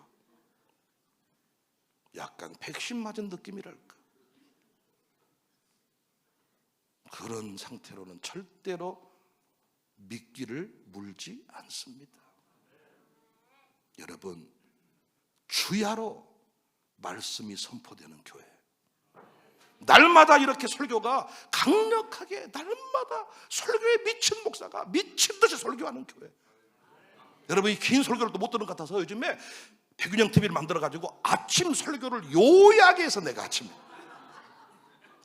약간 백신 맞은 느낌이랄까. 그런 상태로는 절대로 미끼를 물지 않습니다. 여러분, 주야로 말씀이 선포되는 교회, 날마다 이렇게 설교가 강력하게, 날마다 설교에 미친 목사가 미친 듯이 설교하는 교회. 여러분, 이 긴 설교를 또 못 듣는 것 같아서 요즘에 백윤영 TV를 만들어가지고 아침 설교를 요약해 해서 내가 아침에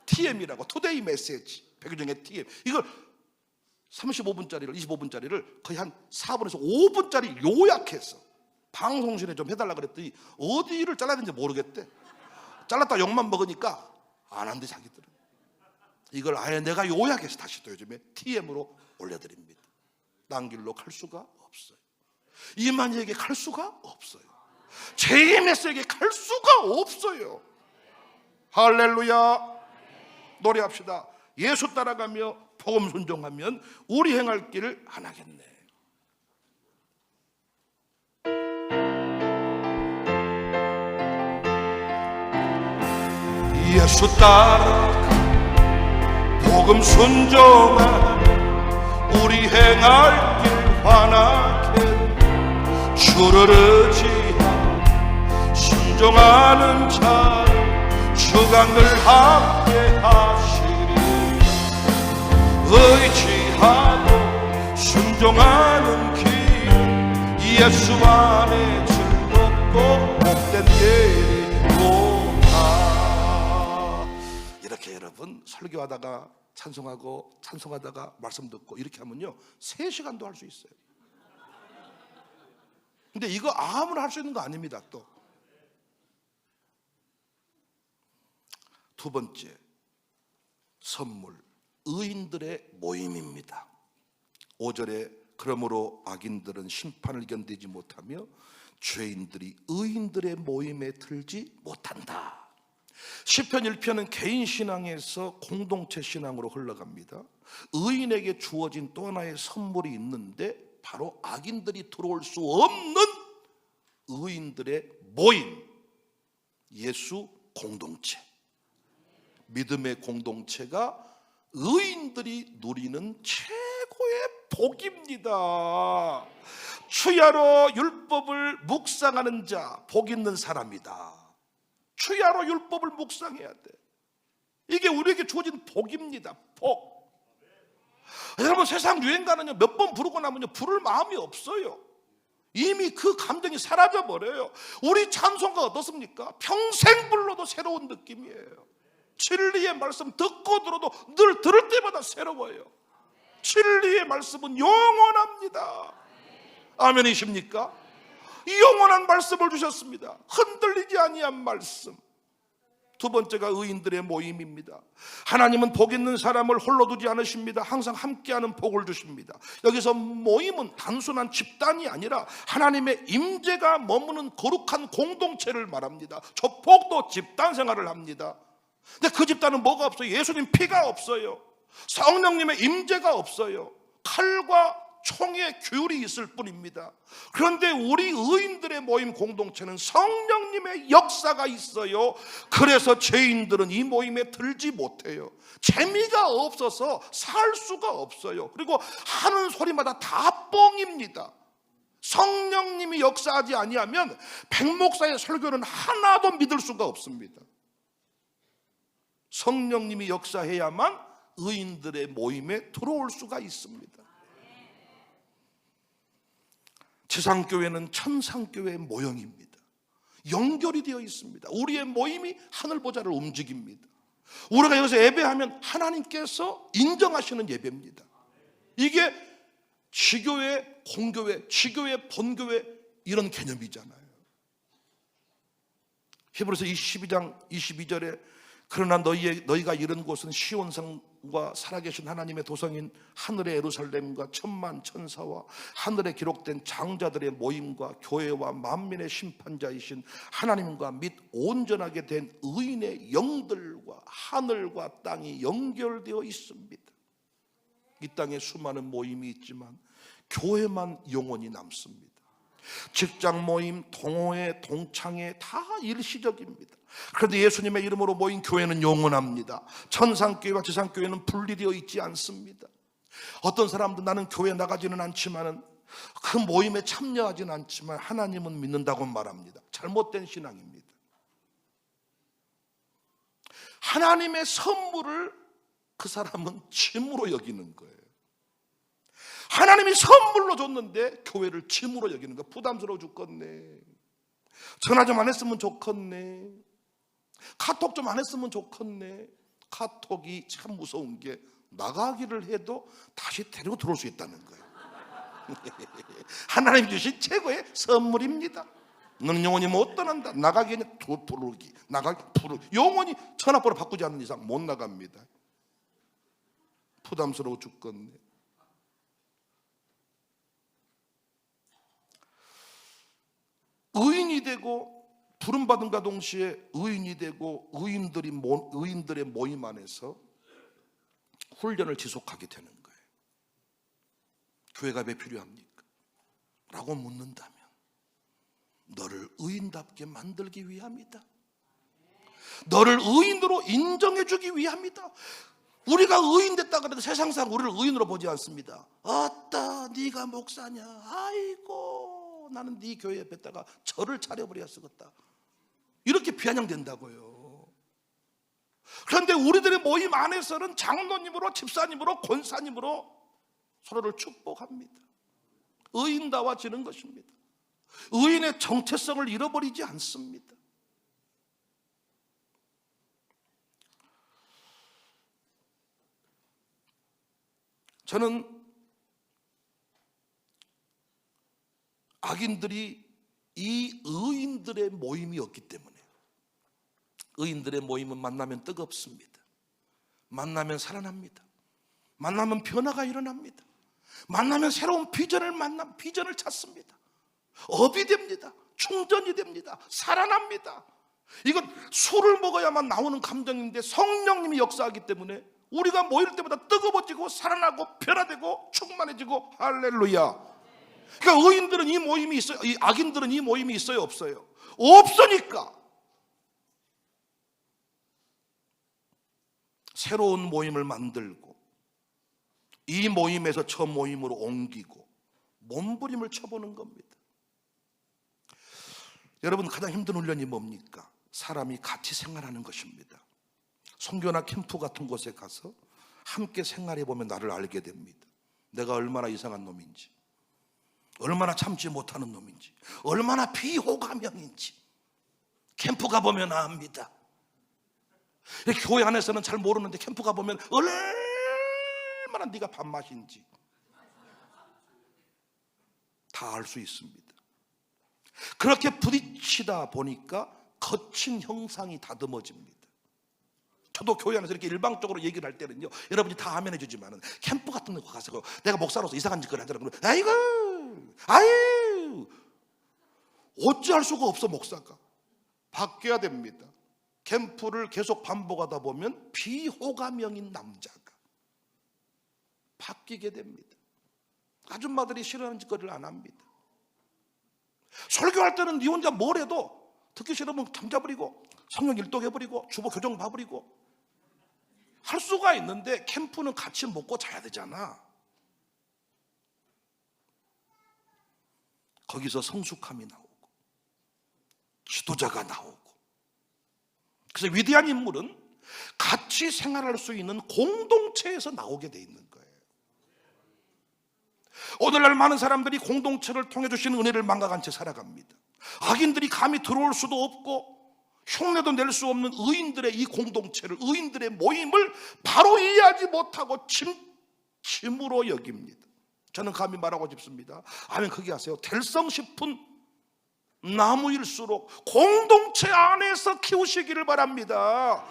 TM이라고, 투데이 메시지, 백윤영의 TM, 이걸 35분짜리를 25분짜리를 거의 한 4분에서 5분짜리 요약해서 방송실에 좀 해달라 그랬더니 어디를 잘라야 되는지 모르겠대. 잘랐다 욕만 먹으니까 안 한대 자기들은. 이걸 아예 내가 요약해서 다시 또 요즘에 TM으로 올려드립니다. 딴 길로 갈 수가 없어요. 이만희에게 갈 수가 없어요. JMS에게 갈 수가 없어요. 할렐루야. 노래합시다. 예수 따라가며 복음 순종하면 우리 행할 길을 안 하겠네. 예수 따라가 복음 순종하면 우리 행할 길 환하게 주를 의지하고 순종하는 자 주가 늘 함께 하시리. 의지하고 순종하는 길 예수 안에 즐겁고 복된 길이 오다. 이렇게 여러분 설교하다가 찬송하다가 말씀 듣고 이렇게 하면요 3시간도 할 수 있어요. 근데 이거 아무나 할 수 있는 거 아닙니다. 또 두 번째 선물, 의인들의 모임입니다. 5절에 그러므로 악인들은 심판을 견디지 못하며 죄인들이 의인들의 모임에 들지 못한다. 시편 1편은 개인 신앙에서 공동체 신앙으로 흘러갑니다. 의인에게 주어진 또 하나의 선물이 있는데 바로 악인들이 들어올 수 없는 의인들의 모임, 예수 공동체. 믿음의 공동체가 의인들이 누리는 최고의 복입니다. 추야로 율법을 묵상하는 자, 복 있는 사람이다. 추야로 율법을 묵상해야 돼. 이게 우리에게 주어진 복입니다. 복. 여러분, 세상 유행가는요 몇 번 부르고 나면요 부를 마음이 없어요. 이미 그 감정이 사라져 버려요. 우리 찬송가 어떻습니까? 평생 불러도 새로운 느낌이에요. 진리의 말씀 듣고 들어도 늘 들을 때마다 새로워요. 진리의 말씀은 영원합니다. 아멘이십니까? 이 영원한 말씀을 주셨습니다. 흔들리지 아니한 말씀. 두 번째가 의인들의 모임입니다. 하나님은 복 있는 사람을 홀로 두지 않으십니다. 항상 함께하는 복을 주십니다. 여기서 모임은 단순한 집단이 아니라 하나님의 임재가 머무는 거룩한 공동체를 말합니다. 저 복도 집단 생활을 합니다. 근데 그 집단은 뭐가 없어요? 예수님 피가 없어요. 성령님의 임재가 없어요. 칼과 총의 규율이 있을 뿐입니다. 그런데 우리 의인들의 모임 공동체는 성령님의 역사가 있어요. 그래서 죄인들은 이 모임에 들지 못해요. 재미가 없어서 살 수가 없어요. 그리고 하는 소리마다 다 뻥입니다. 성령님이 역사하지 아니하면 백목사의 설교는 하나도 믿을 수가 없습니다. 성령님이 역사해야만 의인들의 모임에 들어올 수가 있습니다. 지상교회는 천상교회의 모형입니다. 연결이 되어 있습니다. 우리의 모임이 하늘보좌를 움직입니다. 우리가 여기서 예배하면 하나님께서 인정하시는 예배입니다. 이게 지교회, 공교회, 지교회, 본교회 이런 개념이잖아요. 히브리서 22장 22절에 그러나 너희가 이른 곳은 시온성과 살아계신 하나님의 도성인 하늘의 예루살렘과 천만 천사와 하늘에 기록된 장자들의 모임과 교회와 만민의 심판자이신 하나님과 및 온전하게 된 의인의 영들과 하늘과 땅이 연결되어 있습니다. 이 땅에 수많은 모임이 있지만 교회만 영원히 남습니다. 직장 모임, 동호회, 동창회 다 일시적입니다. 그런데 예수님의 이름으로 모인 교회는 영원합니다. 천상교회와 지상교회는 분리되어 있지 않습니다. 어떤 사람도 나는 교회 나가지는 않지만 그 모임에 참여하지는 않지만 하나님은 믿는다고 말합니다. 잘못된 신앙입니다. 하나님의 선물을 그 사람은 짐으로 여기는 거예요. 하나님이 선물로 줬는데 교회를 짐으로 여기는 거. 부담스러워 죽겠네. 전화 좀 안 했으면 좋겠네. 카톡 좀 안 했으면 좋겠네. 카톡이 참 무서운 게 나가기를 해도 다시 데리고 들어올 수 있다는 거예요. 하나님 주신 최고의 선물입니다. 너는 영원히 못 떠난다. 나가기 그냥 부르기, 나가기 부르기. 영원히 전화번호 바꾸지 않는 이상 못 나갑니다. 부담스러워 죽겠네. 의인이 되고 부름받음과 동시에 의인이 되고 의인들의 모임 안에서 훈련을 지속하게 되는 거예요. 교회가 왜 필요합니까? 라고 묻는다면 너를 의인답게 만들기 위함이다. 너를 의인으로 인정해 주기 위함이다. 우리가 의인 됐다 그래도 세상상 우리를 의인으로 보지 않습니다. 아따 네가 목사냐, 아이고 나는 네 교회에 뵀다가 절을 차려버려야 쓰겠다, 이렇게 비아냥된다고요. 그런데 우리들의 모임 안에서는 장로님으로, 집사님으로, 권사님으로 서로를 축복합니다. 의인다워지는 것입니다. 의인의 정체성을 잃어버리지 않습니다. 저는 악인들이 이 의인들의 모임이었기 때문에, 의인들의 모임은 만나면 뜨겁습니다. 만나면 살아납니다. 만나면 변화가 일어납니다. 만나면 새로운 비전을 찾습니다. 업이 됩니다. 충전이 됩니다. 살아납니다. 이건 술을 먹어야만 나오는 감정인데 성령님이 역사하기 때문에 우리가 모일 때보다 뜨거워지고 살아나고 변화되고 충만해지고, 할렐루야. 그러니까 의인들은 이 모임이 있어요. 이 악인들은 이 모임이 있어요, 없어요? 없으니까 새로운 모임을 만들고 이 모임에서 저 모임으로 옮기고 몸부림을 쳐보는 겁니다. 여러분, 가장 힘든 훈련이 뭡니까? 사람이 같이 생활하는 것입니다. 선교나 캠프 같은 곳에 가서 함께 생활해 보면 나를 알게 됩니다. 내가 얼마나 이상한 놈인지, 얼마나 참지 못하는 놈인지, 얼마나 비호감형인지 캠프 가보면 압니다. 교회 안에서는 잘 모르는데 캠프 가보면 얼마나 네가 밥맛인지 다 알 수 있습니다. 그렇게 부딪히다 보니까 거친 형상이 다듬어집니다. 저도 교회 안에서 이렇게 일방적으로 얘기를 할 때는요, 여러분이 다 아멘해 주지만은 캠프 같은 데 가서 내가 목사로서 이상한 짓을 하잖아. 그러면 아이고 어찌할 수가 없어. 목사가 바뀌어야 됩니다. 캠프를 계속 반복하다 보면 비호감형인 남자가 바뀌게 됩니다. 아줌마들이 싫어하는 짓거리를 안 합니다. 설교할 때는 네 혼자 뭘 해도 듣기 싫으면 잠자버리고 성경 일독해버리고 주보 교정 봐버리고 할 수가 있는데, 캠프는 같이 먹고 자야 되잖아. 거기서 성숙함이 나오고 지도자가 나오고, 그래서 위대한 인물은 같이 생활할 수 있는 공동체에서 나오게 돼 있는 거예요. 오늘날 많은 사람들이 공동체를 통해 주시는 은혜를 망각한 채 살아갑니다. 악인들이 감히 들어올 수도 없고 흉내도 낼 수 없는 의인들의 이 공동체를, 의인들의 모임을 바로 이해하지 못하고 짐으로 여깁니다. 저는 감히 말하고 싶습니다. 아멘 크게 하세요. 될성 싶은 나무일수록 공동체 안에서 키우시기를 바랍니다.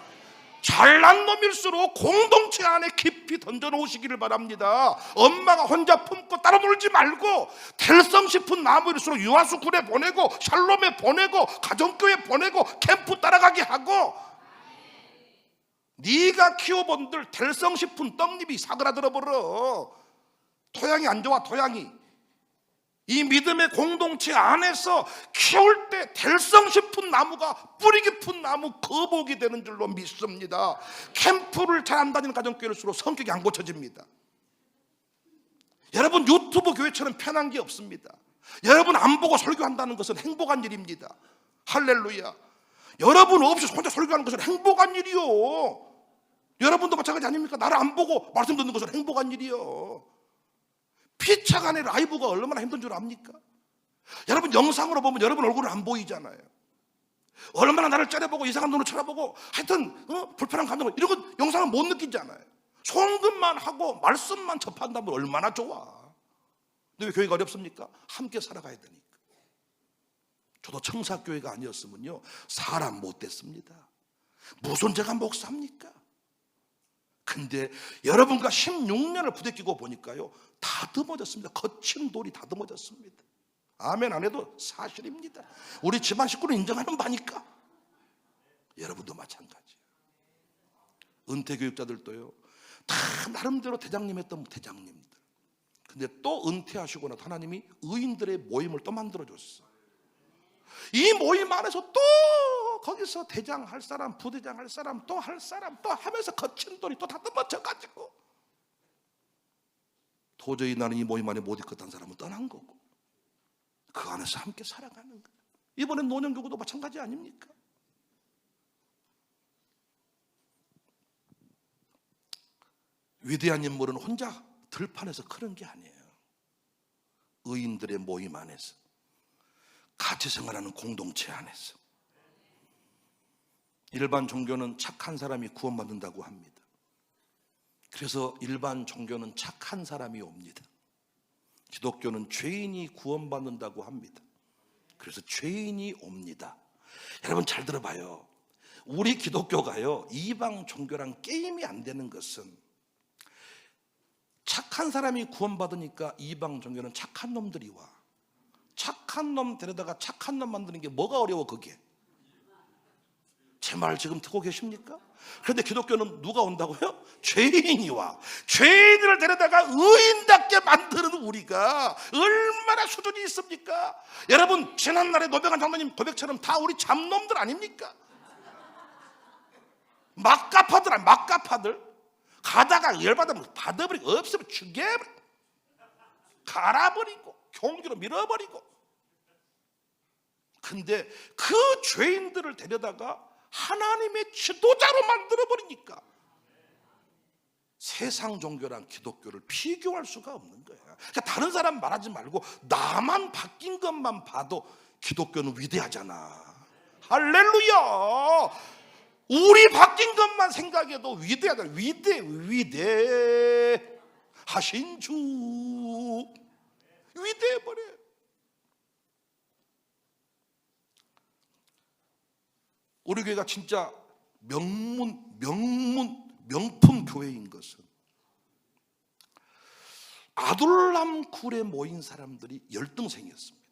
잘난 놈일수록 공동체 안에 깊이 던져놓으시기를 바랍니다. 엄마가 혼자 품고 따로 놀지 말고 될성 싶은 나무일수록 유아스쿨에 보내고 샬롬에 보내고 가정교회 보내고 캠프 따라가게 하고, 네가 키워본들 될성 싶은 떡잎이 사그라들어 버려. 토양이 안 좋아. 토양이 이 믿음의 공동체 안에서 키울 때 될성 싶은 나무가 뿌리 깊은 나무 거복이 되는 줄로 믿습니다. 캠프를 잘 안 다니는 가정교회일수록 성격이 안 고쳐집니다. 여러분 유튜브 교회처럼 편한 게 없습니다. 여러분 안 보고 설교한다는 것은 행복한 일입니다. 할렐루야. 여러분 없이 혼자 설교하는 것은 행복한 일이요. 여러분도 마찬가지 아닙니까? 나를 안 보고 말씀 듣는 것은 행복한 일이요. 피차간의 라이브가 얼마나 힘든 줄 압니까? 여러분 영상으로 보면 여러분 얼굴은 안 보이잖아요. 얼마나 나를 째려보고 이상한 눈으로 쳐다보고 하여튼 불편한 감정을, 이런 건 영상은 못 느끼잖아요. 송금만 하고 말씀만 접한다면 얼마나 좋아. 근데 왜 교회가 어렵습니까? 함께 살아가야 되니까. 저도 청사교회가 아니었으면요 사람 못 됐습니다. 무슨 제가 목사입니까? 근데 여러분과 16년을 부대끼고 보니까요 다듬어졌습니다. 거친 돌이 다듬어졌습니다. 아멘 안 해도 사실입니다. 우리 집안 식구를 인정하는 바니까. 여러분도 마찬가지예요. 은퇴교육자들도요 다 나름대로 대장님 했던 대장님들. 근데 또 은퇴하시고 나서 하나님이 의인들의 모임을 또 만들어줬어. 이 모임 안에서 또 거기서 대장 할 사람, 부대장 할 사람, 또 할 사람, 또 하면서 거친 돌이 또 다듬어져가지고 도저히 나는 이 모임 안에 못 있겠다는 사람은 떠난 거고, 그 안에서 함께 살아가는 거예요. 이번엔 노년교구도 마찬가지 아닙니까? 위대한 인물은 혼자 들판에서 크는 게 아니에요. 의인들의 모임 안에서, 같이 생활하는 공동체 안에서. 일반 종교는 착한 사람이 구원받는다고 합니다. 그래서 일반 종교는 착한 사람이 옵니다. 기독교는 죄인이 구원받는다고 합니다. 그래서 죄인이 옵니다. 여러분 잘 들어봐요. 우리 기독교가요 이방 종교랑 게임이 안 되는 것은, 착한 사람이 구원받으니까 이방 종교는 착한 놈들이 와. 착한 놈 데려다가 착한 놈 만드는 게 뭐가 어려워? 그게 제 말 지금 듣고 계십니까? 그런데 기독교는 누가 온다고요? 죄인이 와. 죄인을 데려다가 의인답게 만드는 우리가 얼마나 수준이 있습니까? 여러분 지난날에 노병한 장로님 고백처럼 다 우리 잡놈들 아닙니까? 막가파들, 막가파들. 가다가 열받으면 받아버리고, 없으면 죽여버리고, 갈아버리고, 경기로 밀어버리고. 근데 그 죄인들을 데려다가 하나님의 지도자로 만들어버리니까 세상 종교랑 기독교를 비교할 수가 없는 거예요. 그러니까 다른 사람 말하지 말고 나만 바뀐 것만 봐도 기독교는 위대하잖아. 할렐루야. 우리 바뀐 것만 생각해도 위대하다. 위대하신 주. 위대해버려요. 우리 교회가 진짜 명품 교회인 것은 아둘람 굴에 모인 사람들이 열등생이었습니다.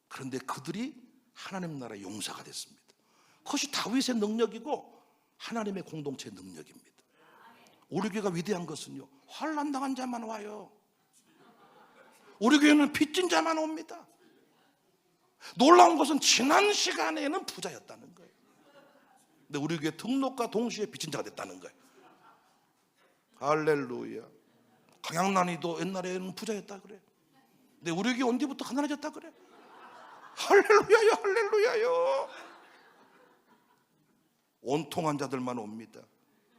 그런데 그들이 하나님 나라의 용사가 됐습니다. 그것이 다윗의 능력이고 하나님의 공동체의 능력입니다. 우리 교회가 위대한 것은요, 환난 당한 자만 와요. 우리 교회는 빚진 자만 옵니다. 놀라운 것은 지난 시간에는 부자였다는 거예요. 근데 우리 교회 등록과 동시에 빚진 자가 됐다는 거예요. 할렐루야. 강양난이도 옛날에는 부자였다 그래. 근데 우리 교회 온 뒤부터 가난해졌다 그래. 할렐루야요, 할렐루야요. 온통한 자들만 옵니다.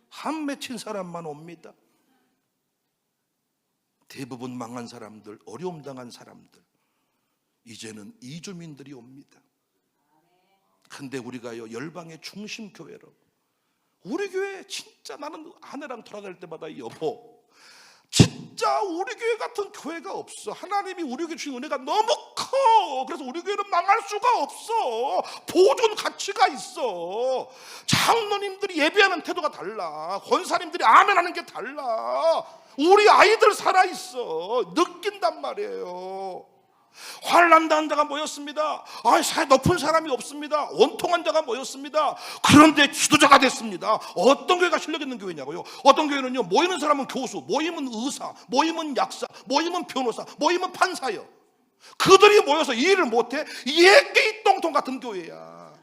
한 맺힌 사람만 옵니다. 대부분 망한 사람들, 어려움 당한 사람들, 이제는 이주민들이 옵니다. 근데 우리가요, 열방의 중심 교회로, 우리 교회 진짜 나는 아내랑 돌아다닐 때마다 여보, 진짜 우리 교회 같은 교회가 없어. 하나님이 우리 교회 주신 은혜가 너무 커. 그래서 우리 교회는 망할 수가 없어. 보존 가치가 있어. 장로님들이 예배하는 태도가 달라. 권사님들이 아멘하는 게 달라. 우리 아이들 살아있어. 느낀단 말이에요. 환난 당한 자가 모였습니다. 사회 높은 사람이 없습니다. 원통한 자가 모였습니다. 그런데 지도자가 됐습니다. 어떤 교회가 실력 있는 교회냐고요? 어떤 교회는요, 모이는 사람은 교수, 모이면 의사, 모이면 약사, 모이면 변호사, 모이면 판사예요. 그들이 모여서 일을 못해. 예끼 똥통 같은 교회야.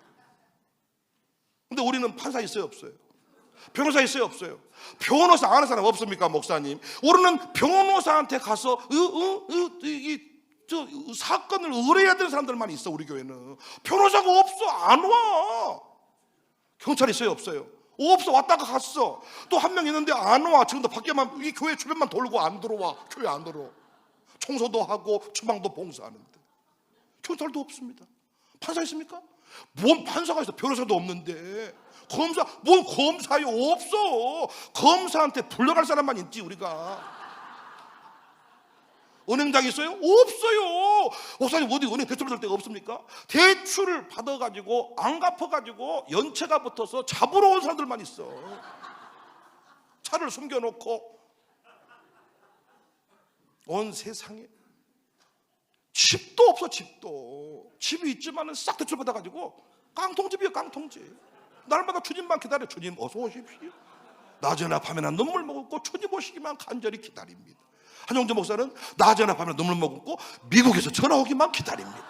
근데 우리는 판사 있어요, 없어요? 변호사 있어요, 없어요? 변호사 아는 사람 없습니까, 목사님? 우리는 변호사한테 가서 사건을 의뢰해야 되는 사람들만 있어. 우리 교회는 변호사가 없어. 안 와. 경찰 있어요, 없어요? 없어. 왔다가 갔어. 또 한 명 있는데 안 와. 지금도 밖에만, 이 교회 주변만 돌고 안 들어와. 교회 안 들어. 청소도 하고 주방도 봉사하는데. 경찰도 없습니다. 판사 있습니까? 뭔 판사가 있어? 변호사도 없는데. 검사, 뭔 검사요? 없어. 검사한테 불려갈 사람만 있지 우리가. 은행장 있어요? 없어요. 목사님 어디 은행 대출 받을 데가 없습니까? 대출을 받아가지고 안 갚아가지고 연체가 붙어서 잡으러 온 사람들만 있어. 차를 숨겨놓고. 온 세상에 집도 없어. 집이 있지만은 싹 대출 받아가지고 깡통집이에요. 깡통집. 날마다 주님만 기다려. 주님 어서 오십시오. 낮에나 밤에나 눈물 머금고 주님 오시기만 간절히 기다립니다. 한영재 목사는 낮에나 밤에나 눈물 머금고 미국에서 전화 오기만 기다립니다.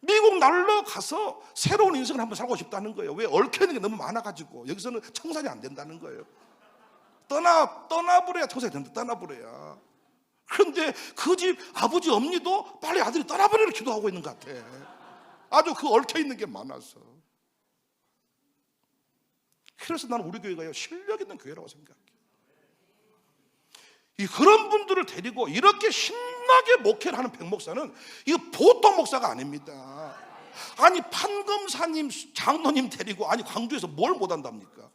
미국 날라가서 새로운 인생을 한번 살고 싶다는 거예요. 왜? 얽혀있는 게 너무 많아가지고 여기서는 청산이 안 된다는 거예요. 떠나버려야 청산이 된다. 떠나버려야. 그런데 그 집 아버지 엄니도 빨리 아들이 떠나버리려 기도하고 있는 것 같아. 아주 그 얽혀있는 게 많아서. 그래서 나는 우리 교회가 실력 있는 교회라고 생각해. 그런 분들을 데리고 이렇게 신나게 목회를 하는 백목사는 이거 보통 목사가 아닙니다. 아니 판검사님, 장로님 데리고 아니 광주에서 뭘 못한답니까?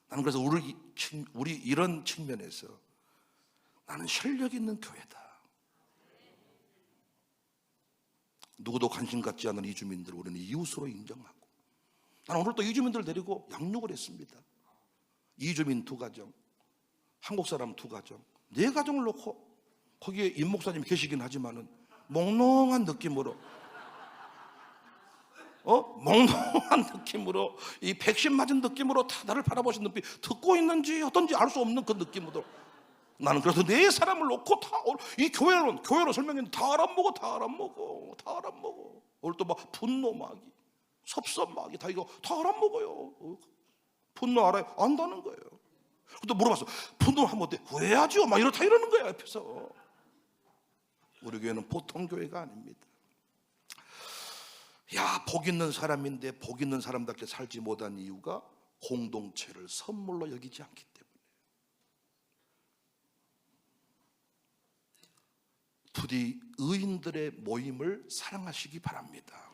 나는 그래서 우리 이런 측면에서 나는 실력 있는 교회다. 누구도 관심 갖지 않는 이주민들을 우리는 이웃으로 인정하고, 나는 오늘 또 이주민들을 데리고 양육을 했습니다. 이주민 2가정, 한국 사람 2가정, 4가정을 놓고 거기에 임 목사님이 계시긴 하지만은 몽롱한 느낌으로 몽롱한 느낌으로 이 백신 맞은 느낌으로 다 나를 바라보신 눈빛, 듣고 있는지 어떤지 알 수 없는 그 느낌으로 나는 그래서 4사람을 놓고 다 이 교회로 설명했는데 다 알아먹어. 오늘 또 막 분노막이, 섭섭막이 다 이거 다 알아먹어요. 분노 알아요? 안다는 거예요. 또 물어봤어. 분노하면 어때? 후회하죠. 막 이렇다 이러는 거야 옆에서. 우리 교회는 보통 교회가 아닙니다. 복 있는 사람인데 복 있는 사람답게 살지 못한 이유가 공동체를 선물로 여기지 않기 때문에. 부디 의인들의 모임을 사랑하시기 바랍니다.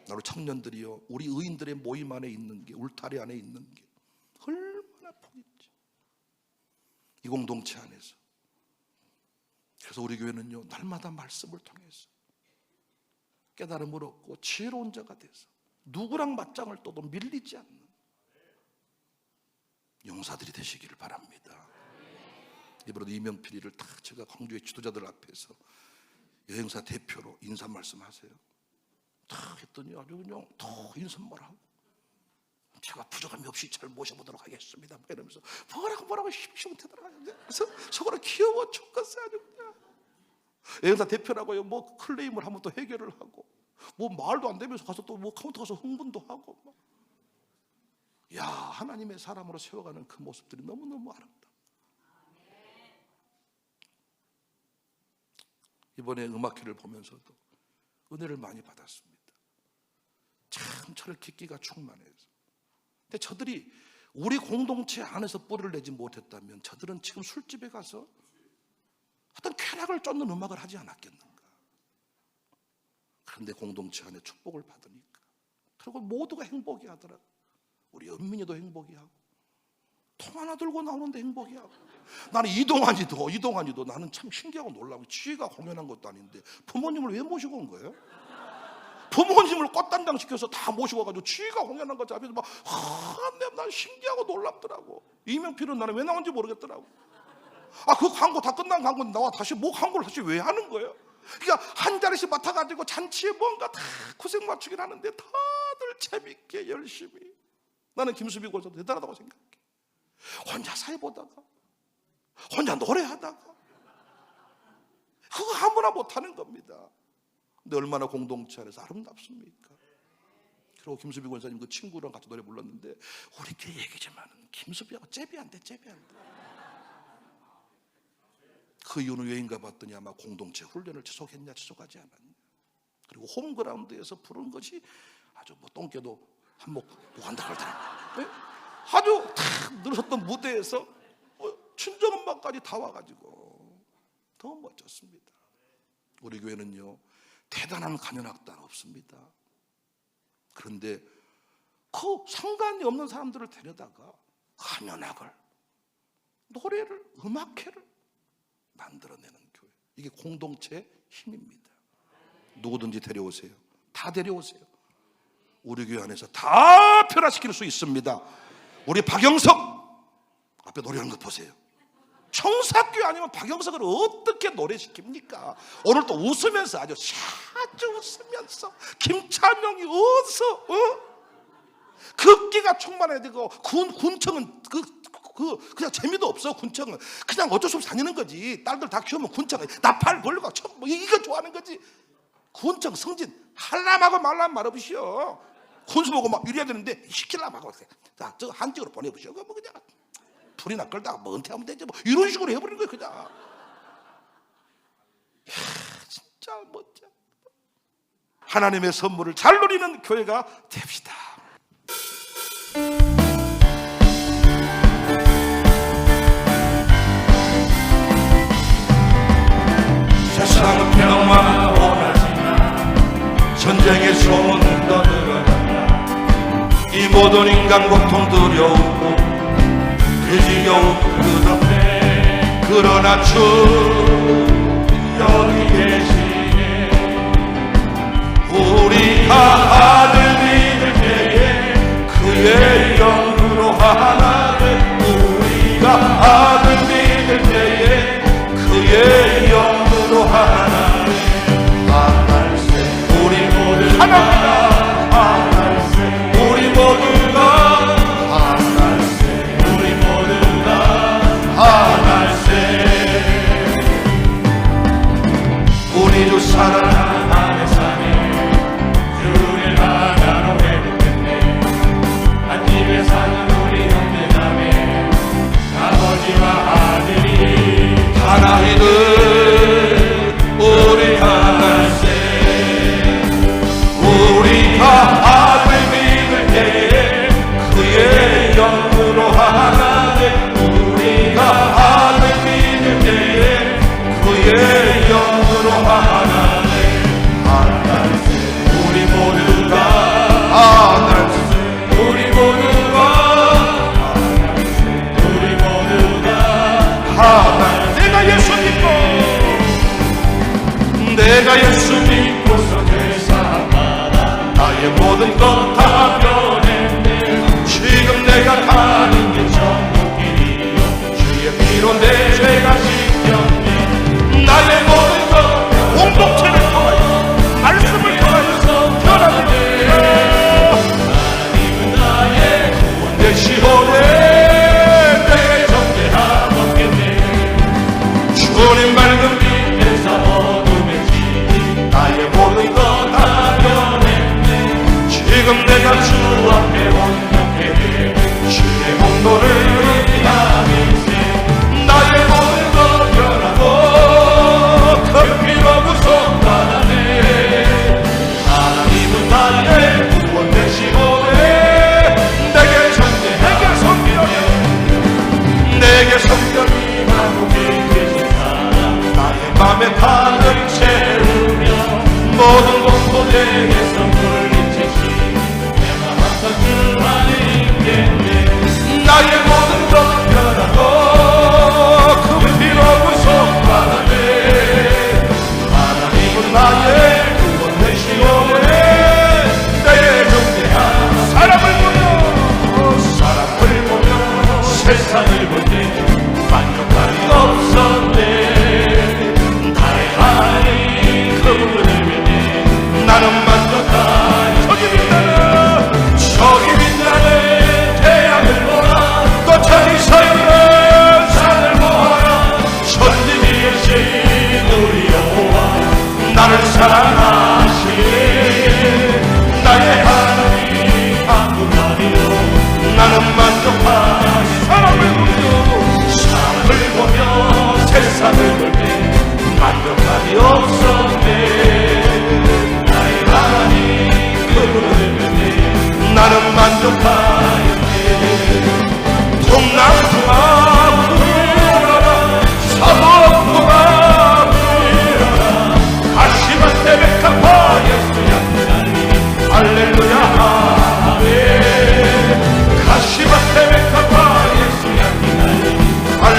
나로 청년들이요, 우리 의인들의 모임 안에 있는 게, 울타리 안에 있는 게 얼마나 복이 있지, 이 공동체 안에서. 그래서 우리 교회는요, 날마다 말씀을 통해서 깨달음을 얻고 지혜로운 자가 돼서 누구랑 맞짱을 떠도 밀리지 않는 용사들이 되시기를 바랍니다. 이번에도 이명필이를 다 제가 광주의 지도자들 앞에서 여행사 대표로 인사 말씀하세요 다 했더니 아주 그냥 더 인사말하고, 제가 부족함이 없이 잘 모셔보도록 하겠습니다 이러면서 뭐라고 심심하더라고요. 그래서 속으로 귀여워 죽겠어요. 아주 그냥 여행사 대표라고요, 뭐 클레임을 하면 또 해결을 하고, 뭐 말도 안 되면서 가서 또 뭐 카운터 가서 흥분도 하고 막. 야, 하나님의 사람으로 세워가는 그 모습들이 너무너무 아름다워. 이번에 음악회를 보면서도 은혜를 많이 받았습니다. 참 저를 깊기가 충만해서. 근데 저들이 우리 공동체 안에서 뿌리를 내지 못했다면 저들은 지금 술집에 가서 어떤 쾌락을 쫓는 음악을 하지 않았겠는가. 그런데 공동체 안에 축복을 받으니까, 그리고 모두가 행복이 하더라고요. 우리 은민이도 행복이 하고, 통 하나 들고 나오는데 행복이 하고. 나는 이동환이도 나는 참 신기하고 놀라고, 지가 공연한 것도 아닌데 부모님을 왜 모시고 온 거예요? 부모님을 꽃단장 시켜서 다 모시고 와가지고 지가 공연한 것 앞에서 막 난 신기하고 놀랍더라고. 이명필은 나는 왜 나온지 모르겠더라고. 그 광고 다 끝난 광고인데 나와 다시 뭐 광고를 다시 왜 하는 거예요? 그러니까 한 자리씩 맡아가지고 잔치에 뭔가 다 고생 맞추긴 하는데 다들 재밌게 열심히. 나는 김수비 권사도 대단하다고 생각해. 혼자 사회보다가, 혼자 노래하다가, 그거 아무나 못하는 겁니다. 근데 얼마나 공동체 안에서 아름답습니까? 그리고 김수비 권사님 그 친구랑 같이 노래 불렀는데, 우리끼리 얘기지만 김수비하고 잽이 안 돼. 그 이유는 왜인가 봤더니 아마 공동체 훈련을 지속했냐 지속하지 않았냐. 그리고 홈그라운드에서 부른 것이 아주 뭐 똥개도 한몫 한다 그러더라고요. 네? 아주 탁 늘었던 무대에서 친정엄마까지 다 와가지고 더 멋졌습니다. 우리 교회는요, 대단한 간현악단 없습니다. 그런데 그 상관이 없는 사람들을 데려다가 간현악을, 노래를, 음악회를 만들어내는 교회, 이게 공동체의 힘입니다. 누구든지 데려오세요. 다 데려오세요. 우리 교회 안에서 다 변화시킬 수 있습니다. 우리 박영석 앞에 노래하는 거 보세요. 청사교회 아니면 박영석을 어떻게 노래시킵니까? 오늘 또 웃으면서 아주 웃으면서 김찬용이 어서 극기가 충만해야 되고, 군청은 그냥 재미도 없어. 군청은 그냥 어쩔 수 없이 다니는 거지. 딸들 다 키우면 군청 나팔 걸고 뭐 이거 좋아하는 거지. 군청 승진 하려면 말라면 말아보시오. 군수 보고 막 이래야 되는데 시키려면 하고, 자, 저 한직으로 보내보시오. 뭐 그냥 불이나 끌다가 뭐 은퇴하면 되지 뭐 이런 식으로 해버리는 거예요 그냥. 이야, 진짜 멋져. 하나님의 선물을 잘 누리는 교회가 됩시다. 세상은 평화가 원하지만 전쟁의 소문은 더 늘어난다. 이 모든 인간 고통 두려우고 그 지겨운 끝없네. 그러나 주 여기 계시네. 우리가 아들 믿을 때에 그의 영으로 하나 돼. 우리가 아들 믿을 때에 그의 영으로 하나 돼. 하나세 우리 모두 하나세 우리 모두가 우리 주 사랑하는 안에 사네. 주를 하나로 회복했네. 한 집에 사는 우리 형제가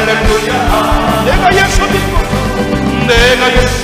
할렐루야. 내가 예수 믿고 내가 예수